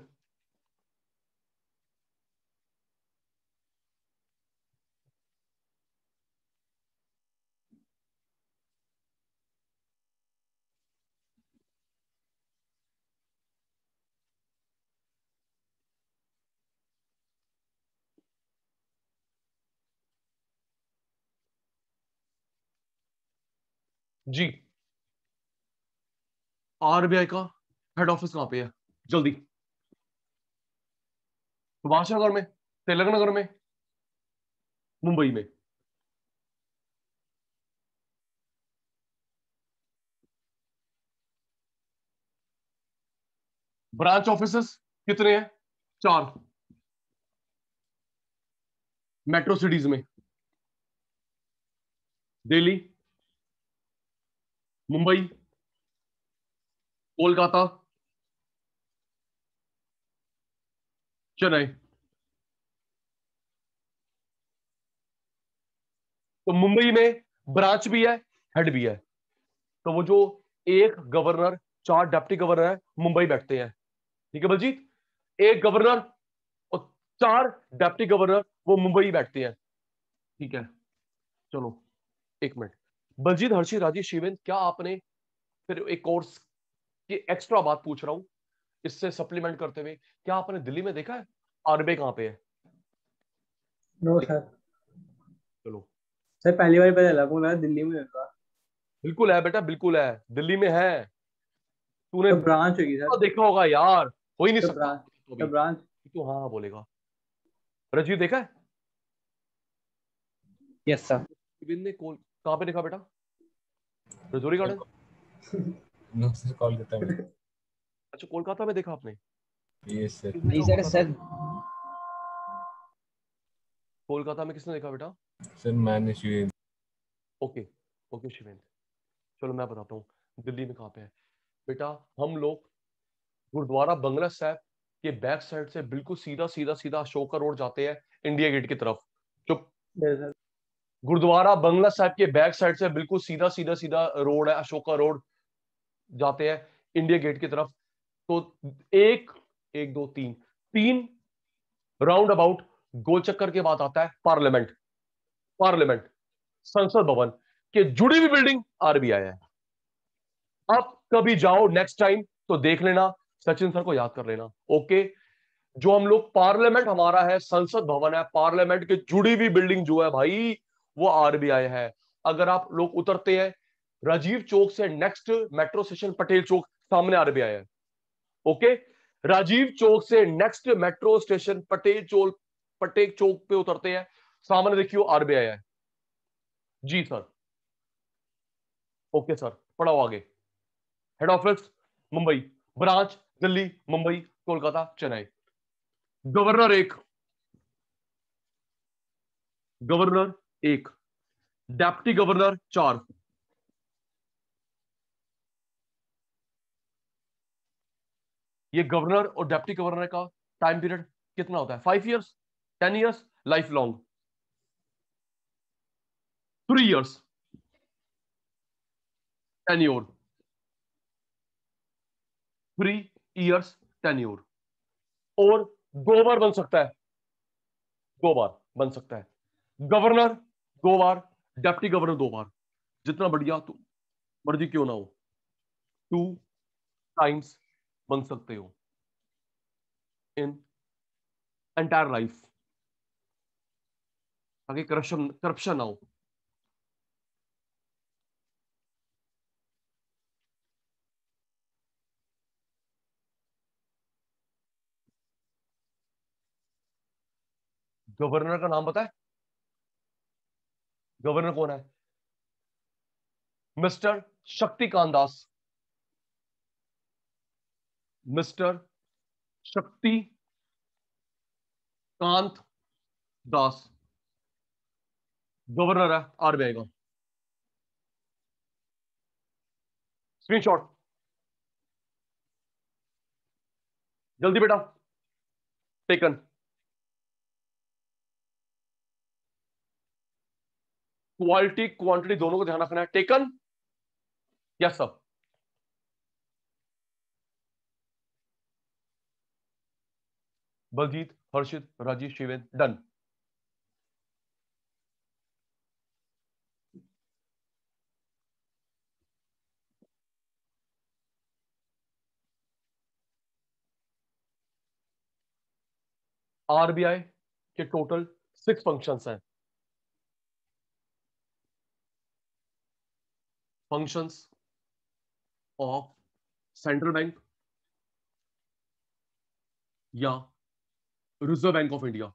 जी, आरबीआई का हेड ऑफिस कहां पे है, जल्दी। सुभाष नगर में, तिलक नगर में, मुंबई में। ब्रांच ऑफिसेस कितने हैं? 4 मेट्रो सिटीज में, दिल्ली, मुंबई, कोलकाता, चेन्नई। तो मुंबई में ब्रांच भी है, हेड भी है। तो वो जो एक गवर्नर, 4 डिप्टी गवर्नर है, मुंबई बैठते हैं। ठीक है बलजीत, एक गवर्नर और 4 डिप्टी गवर्नर वो मुंबई बैठते हैं। ठीक है, चलो 1 मिनट। बलजीत, हर्षित, राजेश, शिवेंद्र, क्या आपने फिर एक कोर्स की एक्स्ट्रा बात पूछ रहा हूं इससे सप्लीमेंट करते हुए, क्या आपने दिल्ली में देखा है आरबीआई कहां पे है? No sir. चलो, सर पहली बार पता लगा मुझे दिल्ली में होगा। बिल्कुल है बेटा, बिल्कुल है, दिल्ली में है। तूने तो ब्रांच होगी सर। देखा होगा यार, हो ही नहीं तो सकता ब्रांच। तो तो अभी। ब्रांच। तो हाँ हाँ बोलेगा। रजीव देखा है? Yes sir. विपिन ने कहां पे देखा बेटा? Rajouri sir garden? No sir, Kolkata में। अच्छा, कोलकाता में देखा आपने? Yes sir. नहीं सर कोलकाता सर। में, कोलकाता में किसने देखा बेटा? सर मैंने शिवेंद्र। ओके, ओके शिवेंद्र, चलो मैं बताता हूँ दिल्ली में कहाँ पे है बेटा। हम लोग गुरुद्वारा बंगला साहब के बैक साइड से बिल्कुल सीधा सीधा सीधा अशोका रोड जाते हैं इंडिया गेट की तरफ। जो सर गुरुद्वारा बंगला साहब के बैक साइड से बिल्कुल सीधा सीधा सीधा रोड है, अशोका रोड जाते हैं इंडिया गेट की तरफ। तो एक, एक दो तीन, 3 राउंड अबाउट गोल चक्कर के बाद आता है पार्लियामेंट। पार्लियामेंट, संसद भवन के जुड़ी हुई बिल्डिंग आरबीआई है। अब कभी जाओ नेक्स्ट टाइम तो देख लेना, सचिन सर को याद कर लेना। ओके, जो हम लोग पार्लियामेंट हमारा है, संसद भवन है, पार्लियामेंट की जुड़ी हुई बिल्डिंग जो है भाई वो आरबीआई है। अगर आप लोग उतरते हैं राजीव चौक से नेक्स्ट मेट्रो स्टेशन पटेल चौक, सामने आरबीआई है। ओके, राजीव चौक से नेक्स्ट मेट्रो स्टेशन पटेल चौक पे उतरते हैं, सामने देखियो आरबीआई है। जी सर। ओके सर, पढ़ाओ आगे। Head office Mumbai, branch Delhi, Mumbai, Kolkata, Chennai. Governor एक, गवर्नर एक, डेप्टी गवर्नर 4। ये गवर्नर और डेप्टी गवर्नर का टाइम पीरियड कितना होता है? 5 years, 10 years, life long? 3 years, tenure. 3 years, tenure. और 2 बार बन सकता है, 2 बार बन सकता है। गवर्नर 2 बार, डेप्टी गवर्नर 2 बार, जितना बढ़िया तू मर्जी क्यों ना हो, 2 टाइम्स बन सकते हो इन एंटायर लाइफ, ताकि करप्शन करप्शन ना हो। गवर्नर का नाम पता है? गवर्नर कौन है? Mister Shaktikanta Das. Mister Shaktikanta Das governor है आरबीआई का। स्क्रीनशॉट जल्दी बेटा, टेकन। क्वालिटी क्वांटिटी दोनों को ध्यान रखना है। Taken? Yes sir. Baljit, Harshit, Rajiv, Shivendra, done. RBI के टोटल 6 फंक्शंस हैं। फंक्शंस ऑफ सेंट्रल बैंक या reserve bank of India.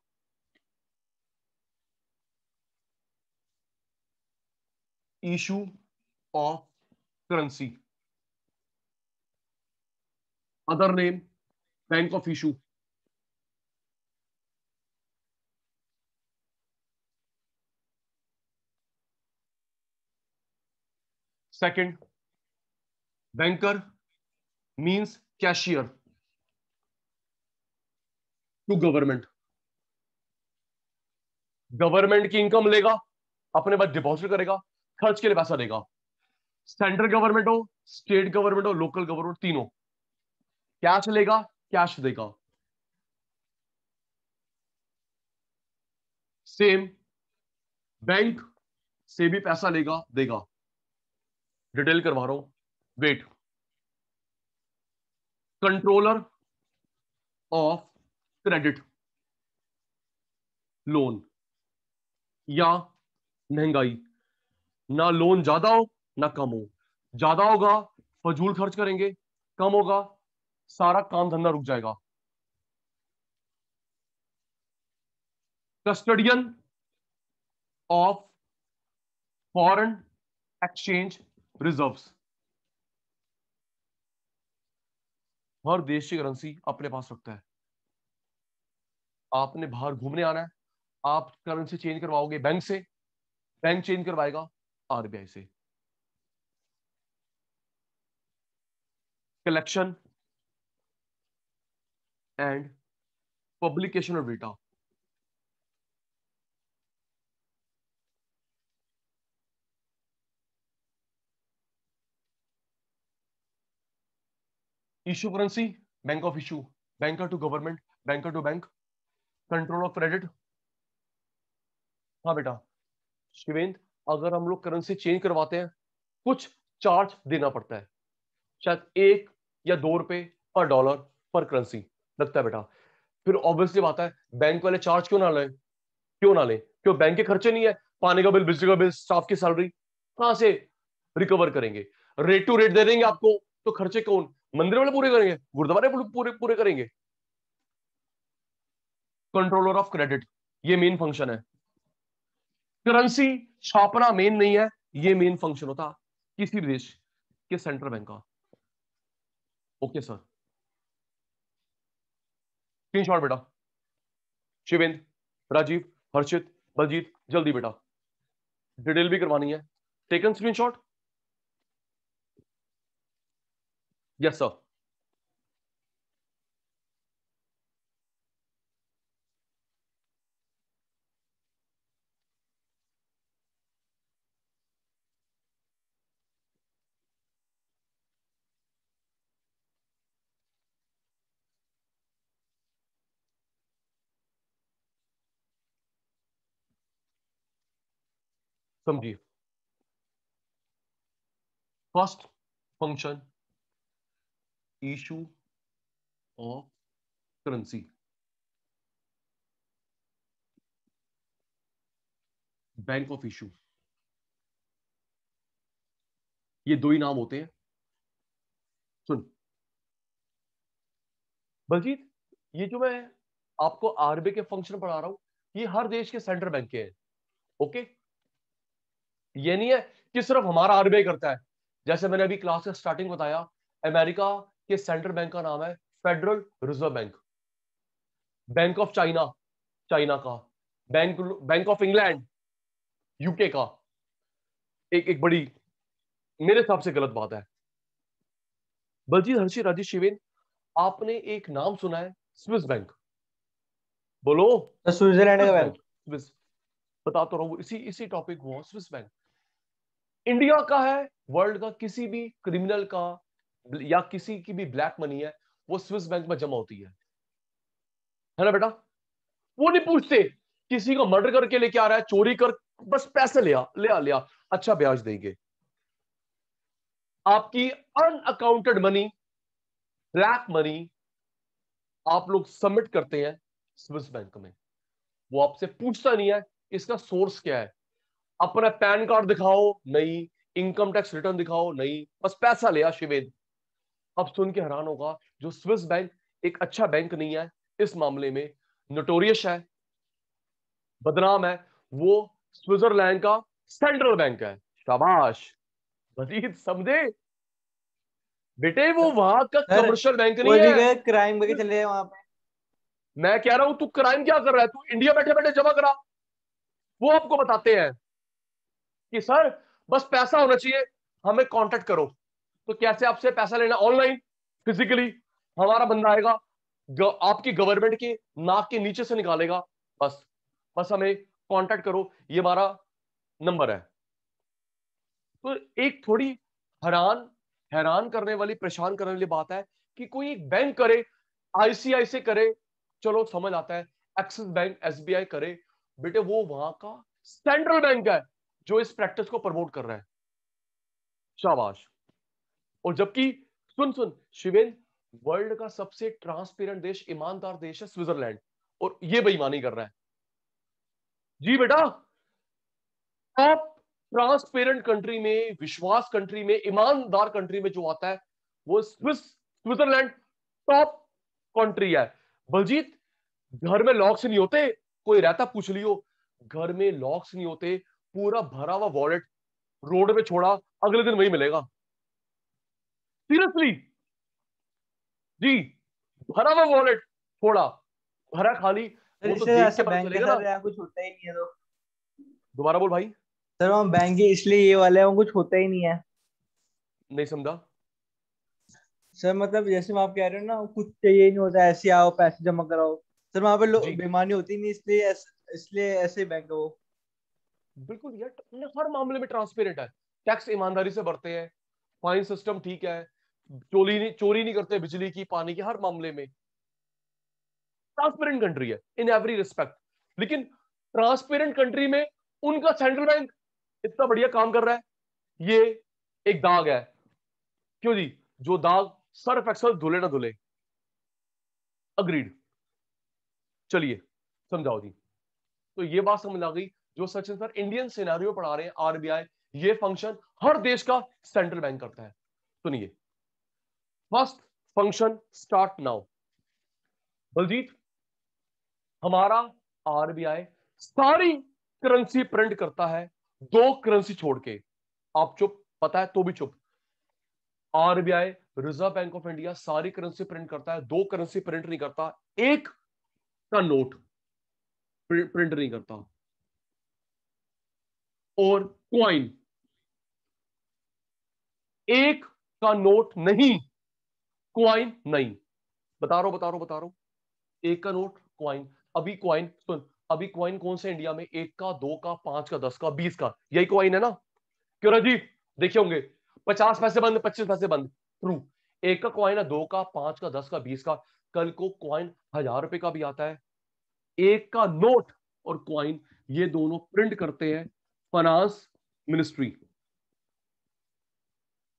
Issue of currency, other name bank of issue. Second, banker means cashier to government. Government की income लेगा, अपने पास deposit करेगा, खर्च के लिए पैसा देगा। सेंट्रल गवर्नमेंट हो, स्टेट गवर्नमेंट हो, लोकल गवर्नमेंट, तीनों कैश लेगा, कैश देगा। सेम बैंक से भी पैसा लेगा, देगा। डिटेल करवा रहा हूं, wait. Controller of credit, loan या महंगाई, ना लोन ज्यादा हो ना कम हो। ज्यादा होगा फजूल खर्च करेंगे, कम होगा सारा काम धंधा रुक जाएगा। Custodian of foreign exchange reserves, हर देश की करेंसी अपने पास रखता है। आपने बाहर घूमने आना है, आप करेंसी चेंज करवाओगे बैंक से, बैंक चेंज करवाएगा आरबीआई से। Collection and publication of data, issue currency, bank of issue, banker to government, banker to bank, control of credit. हाँ बेटा शिवेंद्र, अगर हम लोग करेंसी चेंज करवाते हैं कुछ चार्ज देना पड़ता है, शायद 1 या 2 रुपए पर डॉलर पर करेंसी लगता है बेटा। फिर ऑब्वियसली बात है, बैंक वाले चार्ज क्यों ना लें, क्यों ना लें? क्यों बैंक के खर्चे नहीं है, पानी का बिल, बिजली का बिल, स्टाफ की सैलरी, कहां से रिकवर करेंगे? रेट टू रेट दे देंगे आपको, तो खर्चे कौन, मंदिर वाले पूरे करेंगे, गुरुद्वारे पूरे पूरे करेंगे? कंट्रोलर ऑफ क्रेडिट, ये मेन फंक्शन है। करेंसी छापना मेन नहीं है, ये मेन फंक्शन होता किसी भी देश के सेंट्रल बैंक का। ओके सर, स्क्रीनशॉट बेटा। शिवेंद्र, राजीव, हर्षित, बलजीत, जल्दी बेटा, डिटेल भी करवानी है। Taken screenshot? Yes sir. समझिए, first function issue of currency, bank of issue, ये दो ही नाम होते हैं। सुन बलजीत, ये जो मैं आपको आरबीआई के फंक्शन पढ़ा रहा हूं, ये हर देश के सेंट्रल बैंक के हैं। ओके, ये नहीं है कि सिर्फ हमारा आरबीआई करता है। जैसे मैंने अभी क्लास का स्टार्टिंग बताया, अमेरिका के सेंट्रल बैंक का नाम है federal reserve bank. Bank of China, China का bank, bank of England UK का। एक बड़ी मेरे हिसाब से गलत बात है। बलजीत, हर्षी, राजेश, शिवेन, आपने एक नाम सुना है स्विस बैंक? बोलो। स्विट्जरलैंड का बैंक। स्विस, बता तो रहा हूं, इसी इसी टॉपिक हुआ। स्विस बैंक इंडिया का है, वर्ल्ड का किसी भी क्रिमिनल का या किसी की भी ब्लैक मनी है, वो स्विस बैंक में जमा होती है ना बेटा? वो नहीं पूछते किसी को मर्डर करके लेके आ रहा है, चोरी कर, बस पैसे लिया, अच्छा ब्याज देंगे। आपकी अनअकाउंटेड मनी, ब्लैक मनी आप लोग सबमिट करते हैं स्विस बैंक में। वो आपसे पूछता नहीं है इसका सोर्स क्या है, अपना पैन कार्ड दिखाओ नहीं, इनकम टैक्स रिटर्न दिखाओ नहीं, बस पैसा लिया शिवेद। अब सुन के हैरान होगा, जो स्विस बैंक एक अच्छा बैंक नहीं है, इस मामले में नोटोरियस है, बदनाम है, वो स्विट्जरलैंड का सेंट्रल बैंक है। शाबाश, मजीद समझे? बेटे वो वहां का सर, कमर्शियल बैंक वो नहीं है। जगह क्राइम करके चले गए वहां पे। मैं कह रहा हूं तू क्राइम क्या कर रहा है, तू इंडिया बैठे बैठे जमा करा। वो आपको बताते हैं कि सर बस पैसा होना चाहिए, हमें कांटेक्ट करो। तो कैसे आपसे पैसा लेना, ऑनलाइन, फिजिकली हमारा बंदा आएगा, आपकी गवर्नमेंट के नाक के नीचे से निकालेगा। बस बस हमें कांटेक्ट करो, ये हमारा नंबर है। तो एक थोड़ी हैरान हैरान करने वाली, परेशान करने वाली बात है कि कोई एक बैंक करे, आईसीआईसी करे, चलो समझ आता है, एक्सिस बैंक, एसबीआई करे, बेटे वो वहां का सेंट्रल बैंक है जो इस प्रैक्टिस को प्रमोट कर रहा है। शाबाश। और जबकि सुन सुन शिवेन, वर्ल्ड का सबसे ट्रांसपेरेंट देश, ईमानदार देश है स्विट्जरलैंड, और ये बेईमानी कर रहा है। जी बेटा, टॉप ट्रांसपेरेंट कंट्री में, विश्वास कंट्री में, ईमानदार कंट्री में जो आता है वो स्विट्जरलैंड टॉप कंट्री है। बलजीत, घर में लॉक्स नहीं होते, कोई रहता पूछ लियो, घर में लॉक्स नहीं होते, पूरा भरा हुआ वॉलेट रोड पे छोड़ा, अगले दिन वही मिलेगा। सीरियसली जी, भरा हुआ वॉलेट छोड़ा, भरा खाली। सर वो तो इसलिए देख के ऐसा पता बैंक है चलेगा ना। सर, यहाँ कुछ होता ही नहीं है तो। दोबारा बोल भाई। सर वहाँ बैंक है इसलिए ये वाले हैं, वो कुछ होता ही नहीं है। नहीं समझा। सर मतलब जैसे आप कह रहे हो ना, कुछ चाहिए नहीं होता, ऐसे आओ पैसे जमा कराओ। सर वहाँ पे जी बेईमानी होती नहीं, इसलिए ऐसे बैंक है वो। बिल्कुल यार, हर मामले में ट्रांसपेरेंट है, टैक्स ईमानदारी से भरते हैं, फाइन सिस्टम ठीक है, चोरी नहीं करते बिजली की, पानी की, हर मामले में ट्रांसपेरेंट कंट्री है इन एवरी रिस्पेक्ट। लेकिन ट्रांसपेरेंट कंट्री में उनका सेंट्रल बैंक इतना बढ़िया काम कर रहा है, ये एक दाग है। क्यों जी, जो दाग सर्फ एक्सल धुले ना धुले। अग्रीड। चलिए समझाओ जी। तो ये बात समझ आ गई, जो सचिन सर इंडियन सिनेरियो पढ़ा रहे हैं, आरबीआई ये फंक्शन हर देश का सेंट्रल बैंक करता है। सुनिए, first function start now. Baljeet, हमारा आरबीआई सारी करेंसी प्रिंट करता है, दो करेंसी छोड़ के। आप चुप, पता है तो भी चुप। RBI, reserve bank of India, सारी करेंसी प्रिंट करता है, दो करेंसी प्रिंट नहीं करता, एक का नोट प्रिंट नहीं करता, और क्वाइन, एक का नोट नहीं, क्वाइन नहीं। बता रहा हूं, एक का नोट, क्वाइन। अभी क्वाइन सुन, अभी क्वाइन कौन से इंडिया में, एक का, दो का, पांच का, 10 का, 20 का, यही क्वाइन है ना। क्यों राजीव, देखे होंगे 50 पैसे बंद, 25 पैसे बंद, ट्रू। एक का क्वाइन है, दो का, पांच का, 10 का, 20 का। कल को क्वाइन 1000 रुपए का भी आता है। एक का नोट और क्वाइन, ये दोनों प्रिंट करते हैं finance ministry,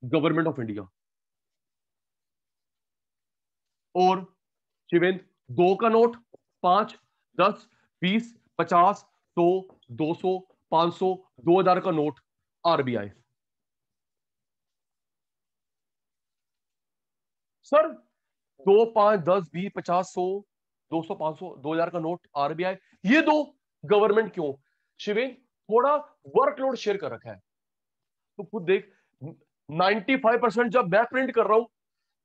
government of India. और शिवेंद्र, दो का नोट, 5, 10, 20, 50, 100, 200, 500, 2000 का नोट, आरबीआई। सर 2, 5, 10, 20, 50, 100, 200, 500, 2000 का नोट, आरबीआई, ये दो गवर्नमेंट क्यों? शिवेंद्र, थोड़ा वर्कलोड शेयर कर रखा है, तो खुद देख, 95% जब मैं प्रिंट कर रहा हूं,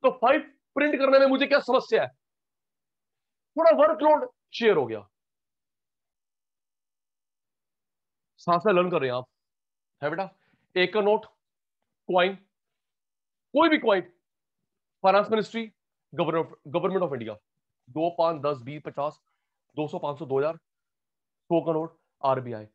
तो 5 प्रिंट करने में मुझे क्या समस्या है? थोड़ा वर्कलोड शेयर हो गया। साथ साथ लर्न कर रहे हैं आप, है बेटा। एक का नोट, क्वाइन, कोई भी coin, finance ministry, government of India, 2, 5, 10, 20, 50, 200, 500, 2000, 100 का नोट, आरबीआई।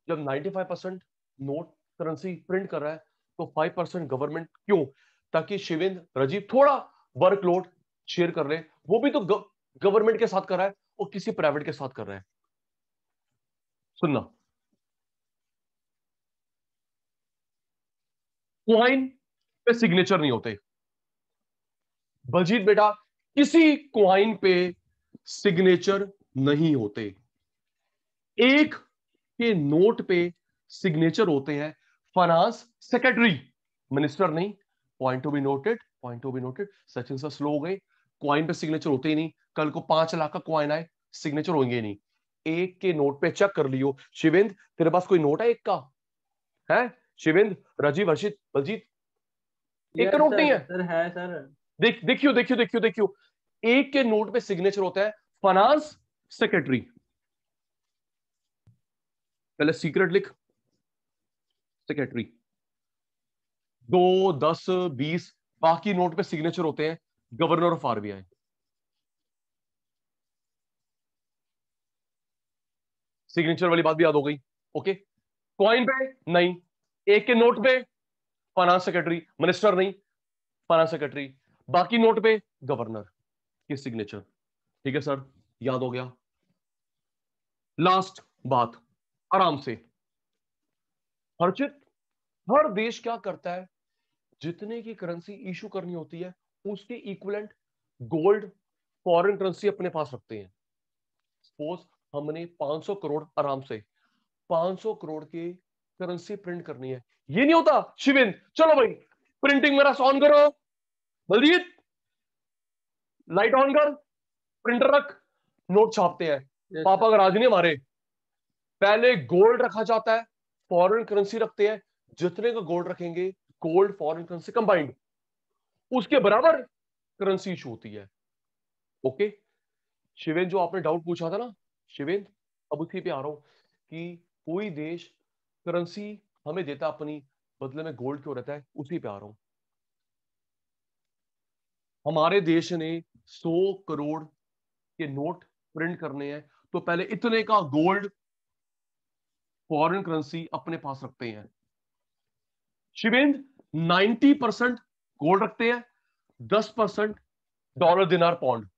जब 95% नोट करेंसी प्रिंट कर रहा है, तो 5% गवर्नमेंट क्यों? ताकि शिवेंद्र, राजीव थोड़ा वर्कलोड शेयर कर रहे, वो भी तो गवर्नमेंट के साथ कर रहा है और किसी प्राइवेट के साथ कर रहा है। सुनना, क्वाइन पे सिग्नेचर नहीं होते। बलजीत बेटा, किसी क्वाइन पे सिग्नेचर नहीं होते। एक के नोट पे सिग्नेचर होते हैं फाइनेंस सेक्रेटरी, मिनिस्टर नहीं। Point to be noted, point to be noted. Sachin sir slow हो गए, क्वाइन पे सिग्नेचर होते ही नहीं। कल को 5 लाख का क्वाइन आए, सिग्नेचर होंगे नहीं। एक के नोट पे चेक कर लियो। शिवेंद्र, तेरे पास कोई नोट है एक का? है शिवेंद्र, राजीव, हर्षित, बलजीत, एक का नोट नहीं है। सर है सर। देखियो देखियो देखियो देखियो, एक के नोट पे सिग्नेचर होता है फाइनेंस सेक्रेटरी, पहले सीक्रेट लिख, सेक्रेटरी, 2, 10, 20, बाकी नोट पे सिग्नेचर होते हैं गवर्नर ऑफ आरबीआई। सिग्नेचर वाली बात भी याद हो गई। ओके, कॉइन पे नहीं, एक के नोट पे फाइनेंस सेक्रेटरी, मिनिस्टर नहीं, फाइनेंस सेक्रेटरी, बाकी नोट पे गवर्नर की सिग्नेचर। ठीक है सर, याद हो गया। लास्ट बात, आराम से। हर्षित, हर देश क्या करता है, जितने की करेंसी इशू करनी होती है उसके इक्विवेलेंट गोल्ड फॉरेन करेंसी अपने पास रखते हैं। सपोज हमने 500 करोड़, आराम से 500 करोड़ की करेंसी प्रिंट करनी है, ये नहीं होता शिवेंद्र, चलो भाई प्रिंटिंग मेरा ऑन करो, बलजीत लाइट ऑन कर, प्रिंटर रख, नोट छापते हैं। पापा अगर आज नहीं हमारे, पहले गोल्ड रखा जाता है, फॉरेन करेंसी रखते हैं, जितने का गोल्ड रखेंगे गोल्ड फॉरेन करेंसी कंबाइंड, उसके बराबर करेंसी इशू होती है। ओके शिवेंद्र, जो आपने डाउट पूछा था ना शिवेंद्र, अब उसी पे आ रहा हूं कि कोई देश करेंसी हमें देता अपनी, बदले में गोल्ड क्यों रहता है, उसी पे आ रहा हूं। हमारे देश ने 100 करोड़ के नोट प्रिंट करने हैं, तो पहले इतने का गोल्ड फॉरेन करेंसी अपने पास रखते हैं। शिवेंद्र 90% गोल्ड रखते हैं, 10% डॉलर, दिनार, पाउंड।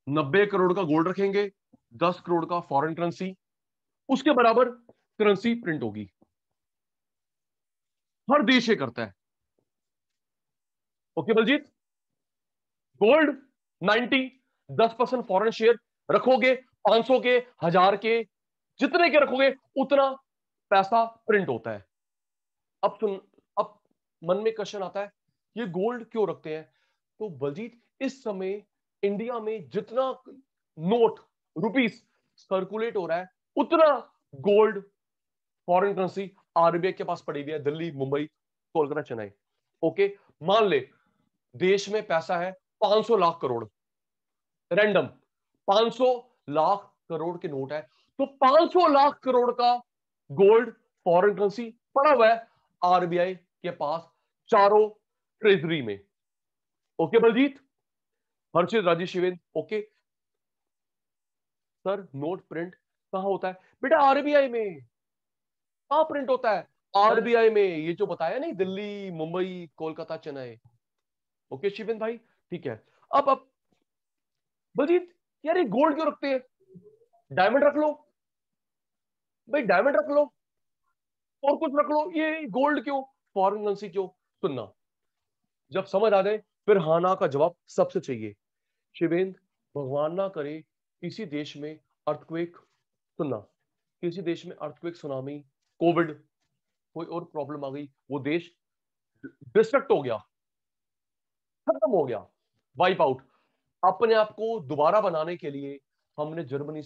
90 करोड़ का गोल्ड रखेंगे, 10 करोड़ का फॉरेन करेंसी, उसके बराबर करेंसी प्रिंट होगी। हर देश ये करता है। Okay Baljeet, gold 90, 10% foreign share रखोगे, 500 के, 1000 के, जितने के रखोगे उतना पैसा प्रिंट होता है। अब सुन, अब मन में क्वेश्चन आता है ये गोल्ड क्यों रखते हैं, तो बलजीत इस समय इंडिया में जितना नोट, रुपीस सर्कुलेट हो रहा है, उतना गोल्ड फॉरेन करेंसी आरबीआई के पास पड़ी हुई है, दिल्ली, मुंबई, कोलकाता, चेन्नई। ओके, मान ले देश में पैसा है 500 लाख करोड़, रैंडम 500 लाख करोड़ के नोट है, तो 500 लाख करोड़ का गोल्ड फॉरेन करेंसी पड़ा हुआ है आरबीआई के पास, चारों ट्रेजरी में। Okay Baljit, Harshit, Rajesh, Shivendra, okay. Sir note print कहां होता है, बेटा आरबीआई में। कहां प्रिंट होता है, आरबीआई में, ये जो बताया नहीं, दिल्ली, मुंबई, कोलकाता, चेन्नई। ओके शिवेंद्र भाई, ठीक है। अब बलजीत यार ये गोल्ड क्यों रखते हैं, डायमंड रख लो भाई, डायमंड रख लो और कुछ रख लो, ये गोल्ड क्यों, फॉरेन करेंसी क्यों। सुनना, जब समझ आ जाए फिर हाँ ना का जवाब सबसे चाहिए। शिवेंद्र, भगवान ना करे किसी देश में अर्थक्वेक, सुनना, किसी देश में अर्थक्वेक, सुनामी, कोविड, कोई और प्रॉब्लम आ गई, वो देश डिस्ट्रक्ट हो गया, खत्म हो गया, वाइप आउट, अपने आप को दोबारा बनाने के लिए हमने जर्मनी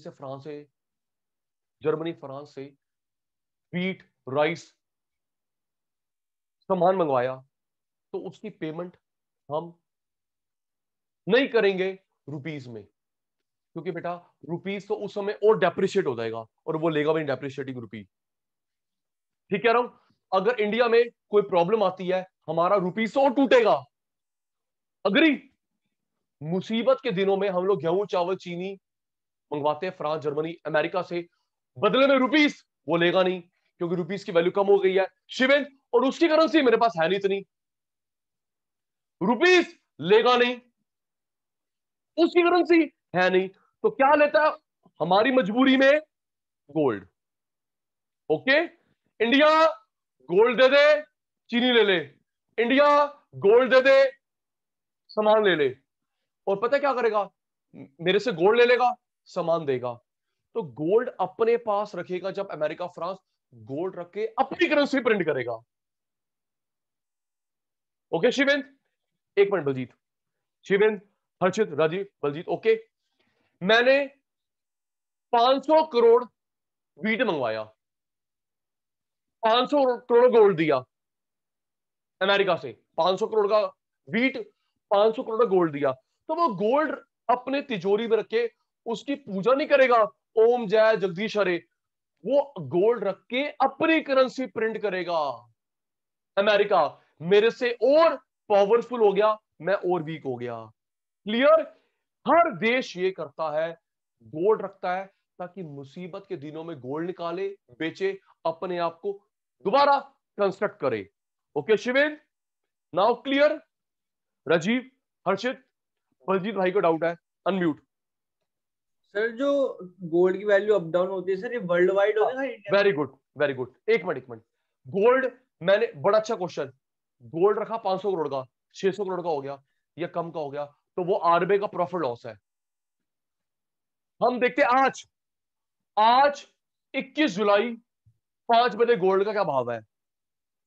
फ्रांस से व्हीट, राइस, सामान मंगवाया, तो उसकी पेमेंट हम नहीं करेंगे रुपीस में, क्योंकि बेटा रुपीस तो उस समय और डेप्रिशिएट हो जाएगा और वो लेगा भी डेप्रिशिएटिंग रुपी। ठीक कह रहा हूं, अगर इंडिया में कोई प्रॉब्लम आती है हमारा रुपीस और टूटेगा। अग्री, मुसीबत के दिनों में हम लोग गेहूं, चावल, चीनी मंगवाते हैं फ्रांस, जर्मनी, अमेरिका से, बदले में रुपीस वो लेगा नहीं, क्योंकि रुपीस की वैल्यू कम हो गई है शिवेंद्र, और उसकी करेंसी मेरे पास है नहीं इतनी, रुपीस लेगा नहीं, उसकी करेंसी है नहीं, तो क्या लेता है हमारी मजबूरी में, गोल्ड। ओके, इंडिया गोल्ड दे दे, चीनी ले ले, इंडिया गोल्ड दे दे, सामान ले ले, और पता है क्या करेगा, मेरे से गोल्ड ले लेगा, सामान देगा। तो गोल्ड अपने पास रखेगा, जब अमेरिका, फ्रांस गोल्ड रख के अपनी करेंसी प्रिंट करेगा। ओके शिवेंद्र, एक मिनट बलजीत, शिवेंद्र, हर्षित, राजीव, बलजीत, ओके। मैंने 500 करोड़ वीट मंगवाया, 500 करोड़ गोल्ड दिया, अमेरिका से 500 करोड़ का वीट, 500 करोड़ का गोल्ड दिया, तो वो गोल्ड अपने तिजोरी में रखे उसकी पूजा नहीं करेगा ओम जय जगदीश हरे, वो गोल्ड रख के अपनी करेंसी प्रिंट करेगा। अमेरिका मेरे से और पावरफुल हो गया, मैं और वीक हो गया। क्लियर? हर देश ये करता है, गोल्ड रखता है ताकि मुसीबत के दिनों में गोल्ड निकाले, बेचे, अपने आप को दोबारा कंस्ट्रक्ट करे। Okay Shivendra, now clear? Rajiv, Harshit, Baljit भाई को डाउट है, अनम्यूट। सर जो गोल्ड की वैल्यू अप डाउन होती है सर, ये वर्ल्ड वाइड होती है India? Very good, very good. एक मिनट, गोल्ड, मैंने बड़ा अच्छा क्वेश्चन, गोल्ड रखा 500 करोड़ का, 600 करोड़ का हो गया या कम का हो गया, तो वो आरबीआई का प्रॉफिट लॉस है। हम देखते हैं आज, आज 21 जुलाई 5 बजे गोल्ड का क्या भाव है।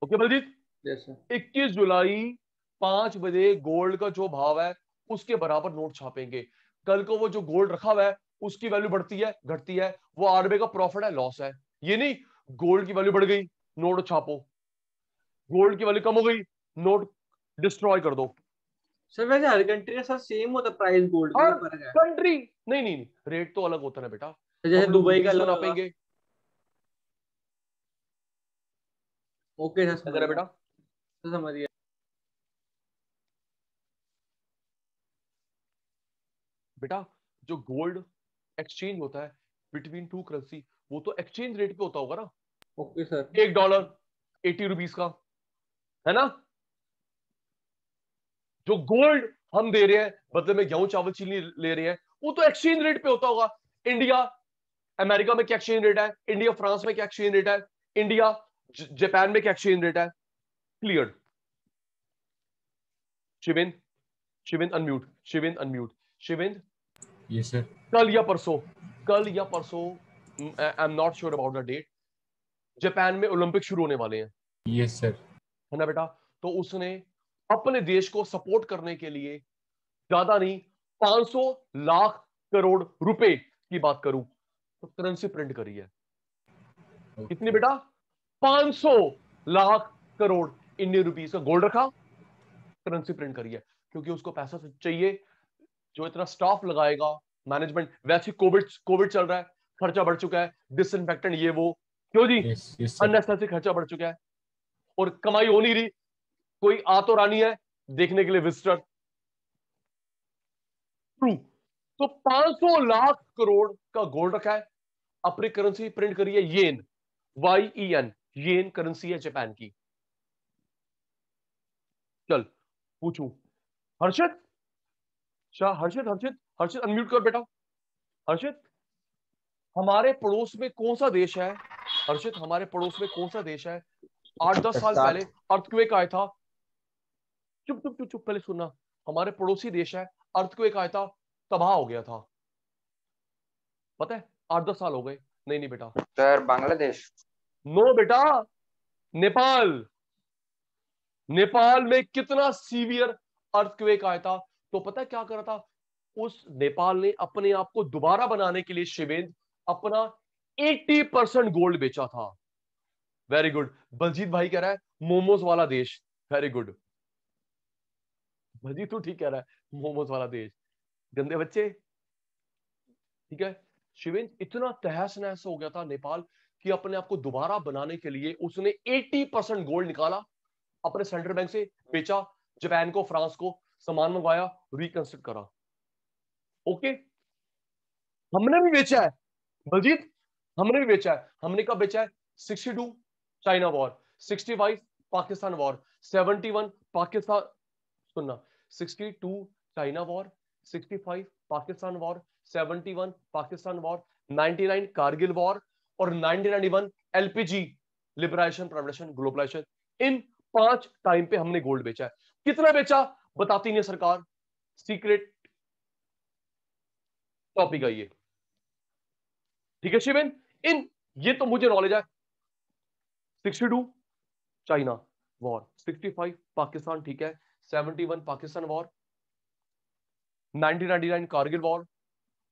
Okay Baljeet, yes sir. 21 जुलाई 5 बजे गोल्ड का जो भाव है उसके बराबर नोट छापेंगे। कल को वो जो गोल्ड रखा हुआ है उसकी वैल्यू बढ़ती है घटती है, वो आरबीआई का प्रॉफिट है लॉस है। ये नहीं गोल्ड की वैल्यू बढ़ गई नोट छापो, गोल्ड की वैल्यू कम हो गई नोट डिस्ट्रॉय कर दो। सर वैसे हर कंट्री के साथ सेम होता है प्राइस गोल्ड का, हर ये फर्क है? कंट्री नहीं, रेट तो अलग होता है ना बेटा, तो जैसे हम लोग दुबई का रुपीस में अलग होगा। नापेंगे। ओके सर, समझ अगर है गया। बेटा, सर समझ गया। बेटा जो गोल्ड एक्सचेंज होता है बिटवीन टू करेंसी, वो तो एक्सचेंज रेट पे होता होगा ना। Okay sir. $1 80 रुपीस का है ना। जो गोल्ड हम दे रहे हैं बदले में गेहूं चावल चीनी ले रहे हैं, वो तो एक्सचेंज रेट पे होता होगा। इंडिया अमेरिका में क्या एक्सचेंज रेट है, इंडिया फ्रांस में क्या एक्सचेंज रेट है, इंडिया जापान में क्या एक्सचेंज रेट है। Clear? Shivendra, Shivendra unmute, Shivendra unmute, Shivendra. Yes sir. कल या परसों, कल या परसों, I am not sure about the date, Japan में ओलंपिक शुरू होने वाले हैं, यस सर। है ना बेटा। तो उसने अपने देश को सपोर्ट करने के लिए, ज्यादा नहीं 500 लाख करोड़ रुपए की बात करूं तो करेंसी प्रिंट करी है। कितनी बेटा? 500 लाख करोड़ इंडियन रुपीस का गोल्ड रखा, करेंसी प्रिंट करी है, क्योंकि उसको पैसा चाहिए, जो इतना स्टाफ लगाएगा, मैनेजमेंट, वैसे कोविड कोविड चल रहा है, खर्चा बढ़ चुका है, डिसइंफेक्टेंट ये वो, क्यों जी, यस यस सर। अननेसेसरी खर्चा बढ़ चुका है और कमाई हो नहीं रही, कोई आ तो रानी है देखने के लिए विजिटर। ट्रू। तो 500 लाख करोड़ का गोल्ड रखा है, अपनी करेंसी प्रिंट करी है येन, YEN, येन करेंसी है जापान की। चल पूछूं, हर्षित, शाह, हर्षित हर्षित हर्षित अनम्यूट कर बेटा। हर्षित, हमारे पड़ोस में कौन सा देश है, हर्षित हमारे पड़ोस में कौन सा देश है 8-10 साल पहले साथ। अर्थक्वेक आया था, चुप चुप चुप चुप पहले सुनना, हमारे पड़ोसी देश है, अर्थक्वेक आया था, तबाह हो गया था, पता है? 8-10 साल हो गए। नहीं नहीं बेटा, सर बांग्लादेश। नो बेटा, नेपाल। नेपाल में कितना सीवियर अर्थक्वेक आया था, तो पता है क्या करा था उस नेपाल ने अपने आप को दोबारा बनाने के लिए, शिवेंद्र, अपना 80% गोल्ड बेचा था। वेरी गुड, बलजीत भाई कह रहा है मोमोज वाला देश, वेरी गुड बलजीत, तू ठीक कह रहा है, मोमोज वाला देश, गंदे बच्चे। ठीक है शिवेंद्र, इतना तहस नहस हो गया था नेपाल कि अपने आप को दोबारा बनाने के लिए उसने 80% गोल्ड निकाला, अपने सेंट्रल बैंक से बेचा, जापान को, फ्रांस को सामान मंगवाया, रिकंस्ट्रक्ट करा। ओके, हमने भी बेचा है बलजीत, हमने भी बेचा है। हमने कब बेचा है? 62 China war, 65 Pakistan war, 71 Pakistan, सुनना, 62 China war, 65 Pakistan war, 71 Pakistan war, 99 Kargil war और 1991 एलपीजी लिबरेशन प्रोडक्शन ग्लोबलाइजेशन। इन 5 टाइम पे हमने गोल्ड बेचा है। कितना बेचा बताती नहीं सरकार, सीक्रेट टॉपिक है ये। ठीक है शिवेन, इन ये तो मुझे नॉलेज है। 62 चाइना वॉर, 65 पाकिस्तान, ठीक है, 71 पाकिस्तान वॉर, 1999 कारगिल वॉर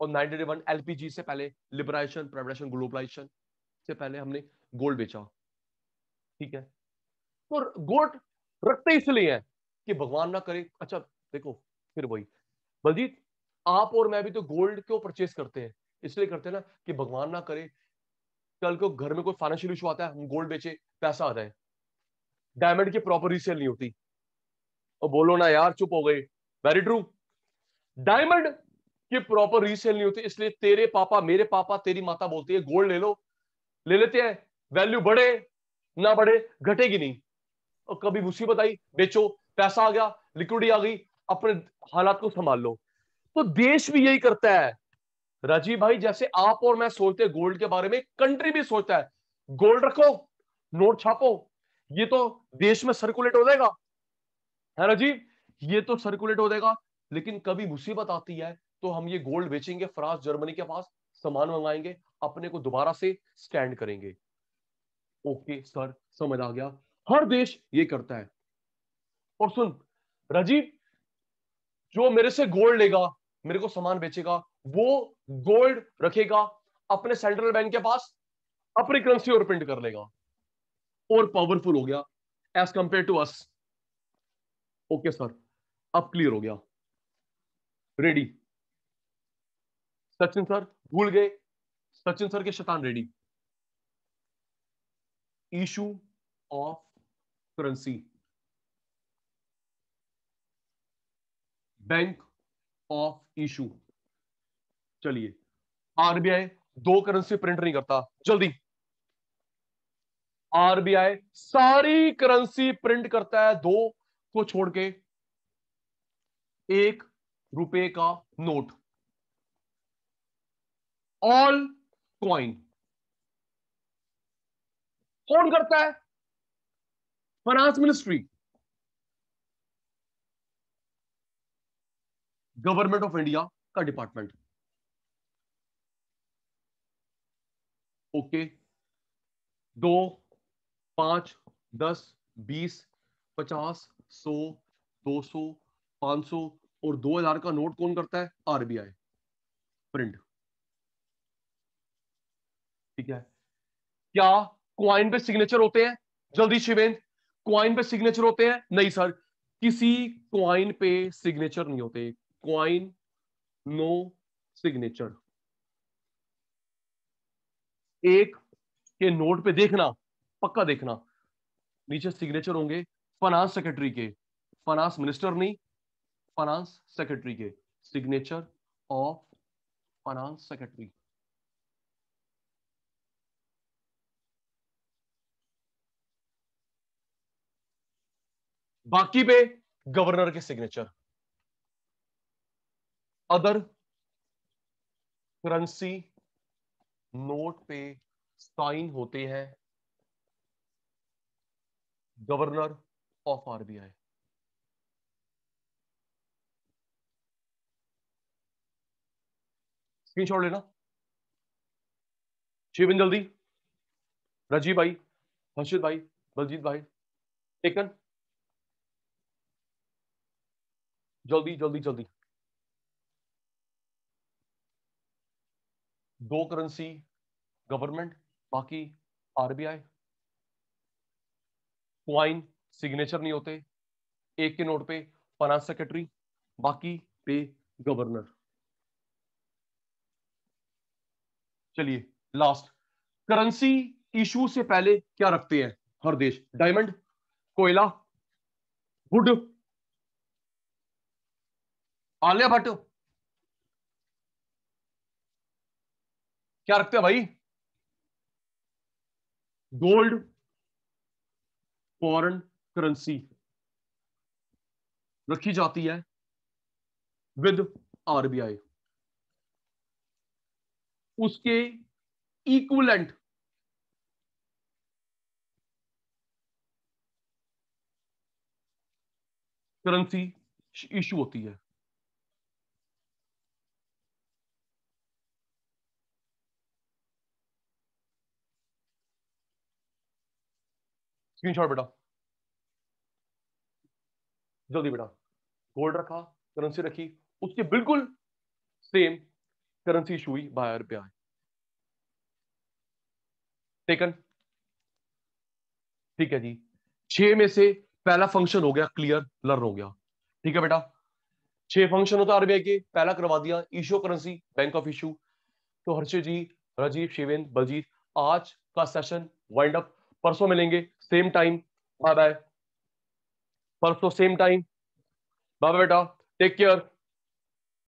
और 1991 एलपीजी से पहले लिबरेशन प्रोडक्शन ग्लोबलाइजेशन से पहले हमने गोल्ड बेचा। ठीक है, तो गोल्ड रखते इसलिए हैं कि भगवान ना करे। अच्छा देखो, फिर वही बलजीत, आप और मैं भी तो गोल्ड क्यों परचेस करते हैं? इसलिए करते हैं ना कि भगवान ना करे कल को घर में कोई फाइनेंशियल इशू आता है, हम गोल्ड बेचे, पैसा आ जाए। डायमंड की प्रॉपर रीसेल नहीं होती। और बोलो ना यार, चुप हो गए, वेरी ट्रू। डायमंड की प्रॉपर रीसेल नहीं होती, इसलिए तेरे पापा, मेरे पापा, तेरी माता बोलती है गोल्ड ले लो, ले लेते हैं, वैल्यू बढ़े ना बढ़े घटेगी नहीं। और कभी मुसीबत आई, बेचो, पैसा आ गया, लिक्विडिटी आ गई, अपने हालात को संभाल लो। तो देश भी यही करता है राजीव भाई। जैसे आप और मैं सोचते हैं गोल्ड के बारे में, कंट्री भी सोचता है गोल्ड रखो, नोट छापो, ये तो देश में सर्कुलेट हो जाएगा, है राजीव, ये तो सर्कुलेट हो जाएगा। लेकिन कभी मुसीबत आती है तो हम ये गोल्ड बेचेंगे फ्रांस जर्मनी के पास, सामान मंगाएंगे, अपने को दोबारा से स्टैंड करेंगे। ओके सर, समझ आ गया, हर देश ये करता है। और सुन राजीव, जो मेरे से गोल्ड लेगा, मेरे को सामान बेचेगा, वो गोल्ड रखेगा अपने सेंट्रल बैंक के पास, अपनी करेंसी और प्रिंट कर लेगा, और पावरफुल हो गया as compare to us. Okay sir, अब क्लियर हो गया, रेडी। सचिन सर भूल गए, सचिन सर के शैतान ready. Issue of currency, bank of issue. चलिए, आरबीआई दो करेंसी प्रिंट नहीं करता, जल्दी। आरबीआई सारी करेंसी प्रिंट करता है, दो को छोड़ के, 1 रुपए का नोट, ऑल कॉइन। कौन करता है? Finance ministry, government of India का डिपार्टमेंट। ओके, 2, 5, 10, 20, 50, 100, 200, 500 और 2000 का नोट कौन करता है? RBI, print. ठीक है, क्या क्वाइन पे सिग्नेचर होते हैं? जल्दी शिवेंद्र, क्वाइन पे सिग्नेचर होते हैं? नहीं सर, किसी क्वाइन पे सिग्नेचर नहीं होते, क्वाइन नो सिग्नेचर। एक के नोट पे देखना, पक्का देखना, नीचे सिग्नेचर होंगे फाइनेंस सेक्रेटरी के, फाइनेंस मिनिस्टर नहीं, फाइनेंस सेक्रेटरी के, सिग्नेचर ऑफ फाइनेंस सेक्रेटरी। बाकी पे गवर्नर के सिग्नेचर। अदर करेंसी नोट पे साइन होते हैं गवर्नर ऑफ आरबीआई। स्क्रीनशॉट लेना शिवन, जल्दी। राजीव भाई, हर्षित भाई, बलजीत भाई, टेकन, जल्दी जल्दी जल्दी। दो करेंसी गवर्नमेंट, बाकी आरबीआई। क्वाइन सिग्नेचर नहीं होते, एक के नोट पे फाइनेंस सेक्रेटरी, बाकी पे गवर्नर। चलिए लास्ट, करेंसी इशू से पहले क्या रखते हैं हर देश? डायमंड, कोयला, वुड, आलिया भट्ट, क्या रखते हैं भाई? गोल्ड, फॉरेन करेंसी रखी जाती है विद आरबीआई, उसके इक्विवेलेंट करेंसी इशू होती है। स्क्रीनशॉट बेटा, जल्दी बेटा। गोल्ड रखा, करेंसी रखी, उसके बिल्कुल सेम करेंसी इशू हुई बाय आरबीआई। टेकन, ठीक है जी। 6 में से पहला फंक्शन हो गया क्लियर, लर्न हो गया। ठीक है बेटा, 6 फंक्शन होता है आरबीआई के, पहला करवा दिया, issue currency, bank of issue. तो हर्षित जी, राजीव, शिवेंद्र, बलजीत, आज का सेशन वाइंड अप, परसों मिलेंगे सेम टाइम, बाय बाय। परसों सेम टाइम, बाय बाय बेटा, टेक केयर।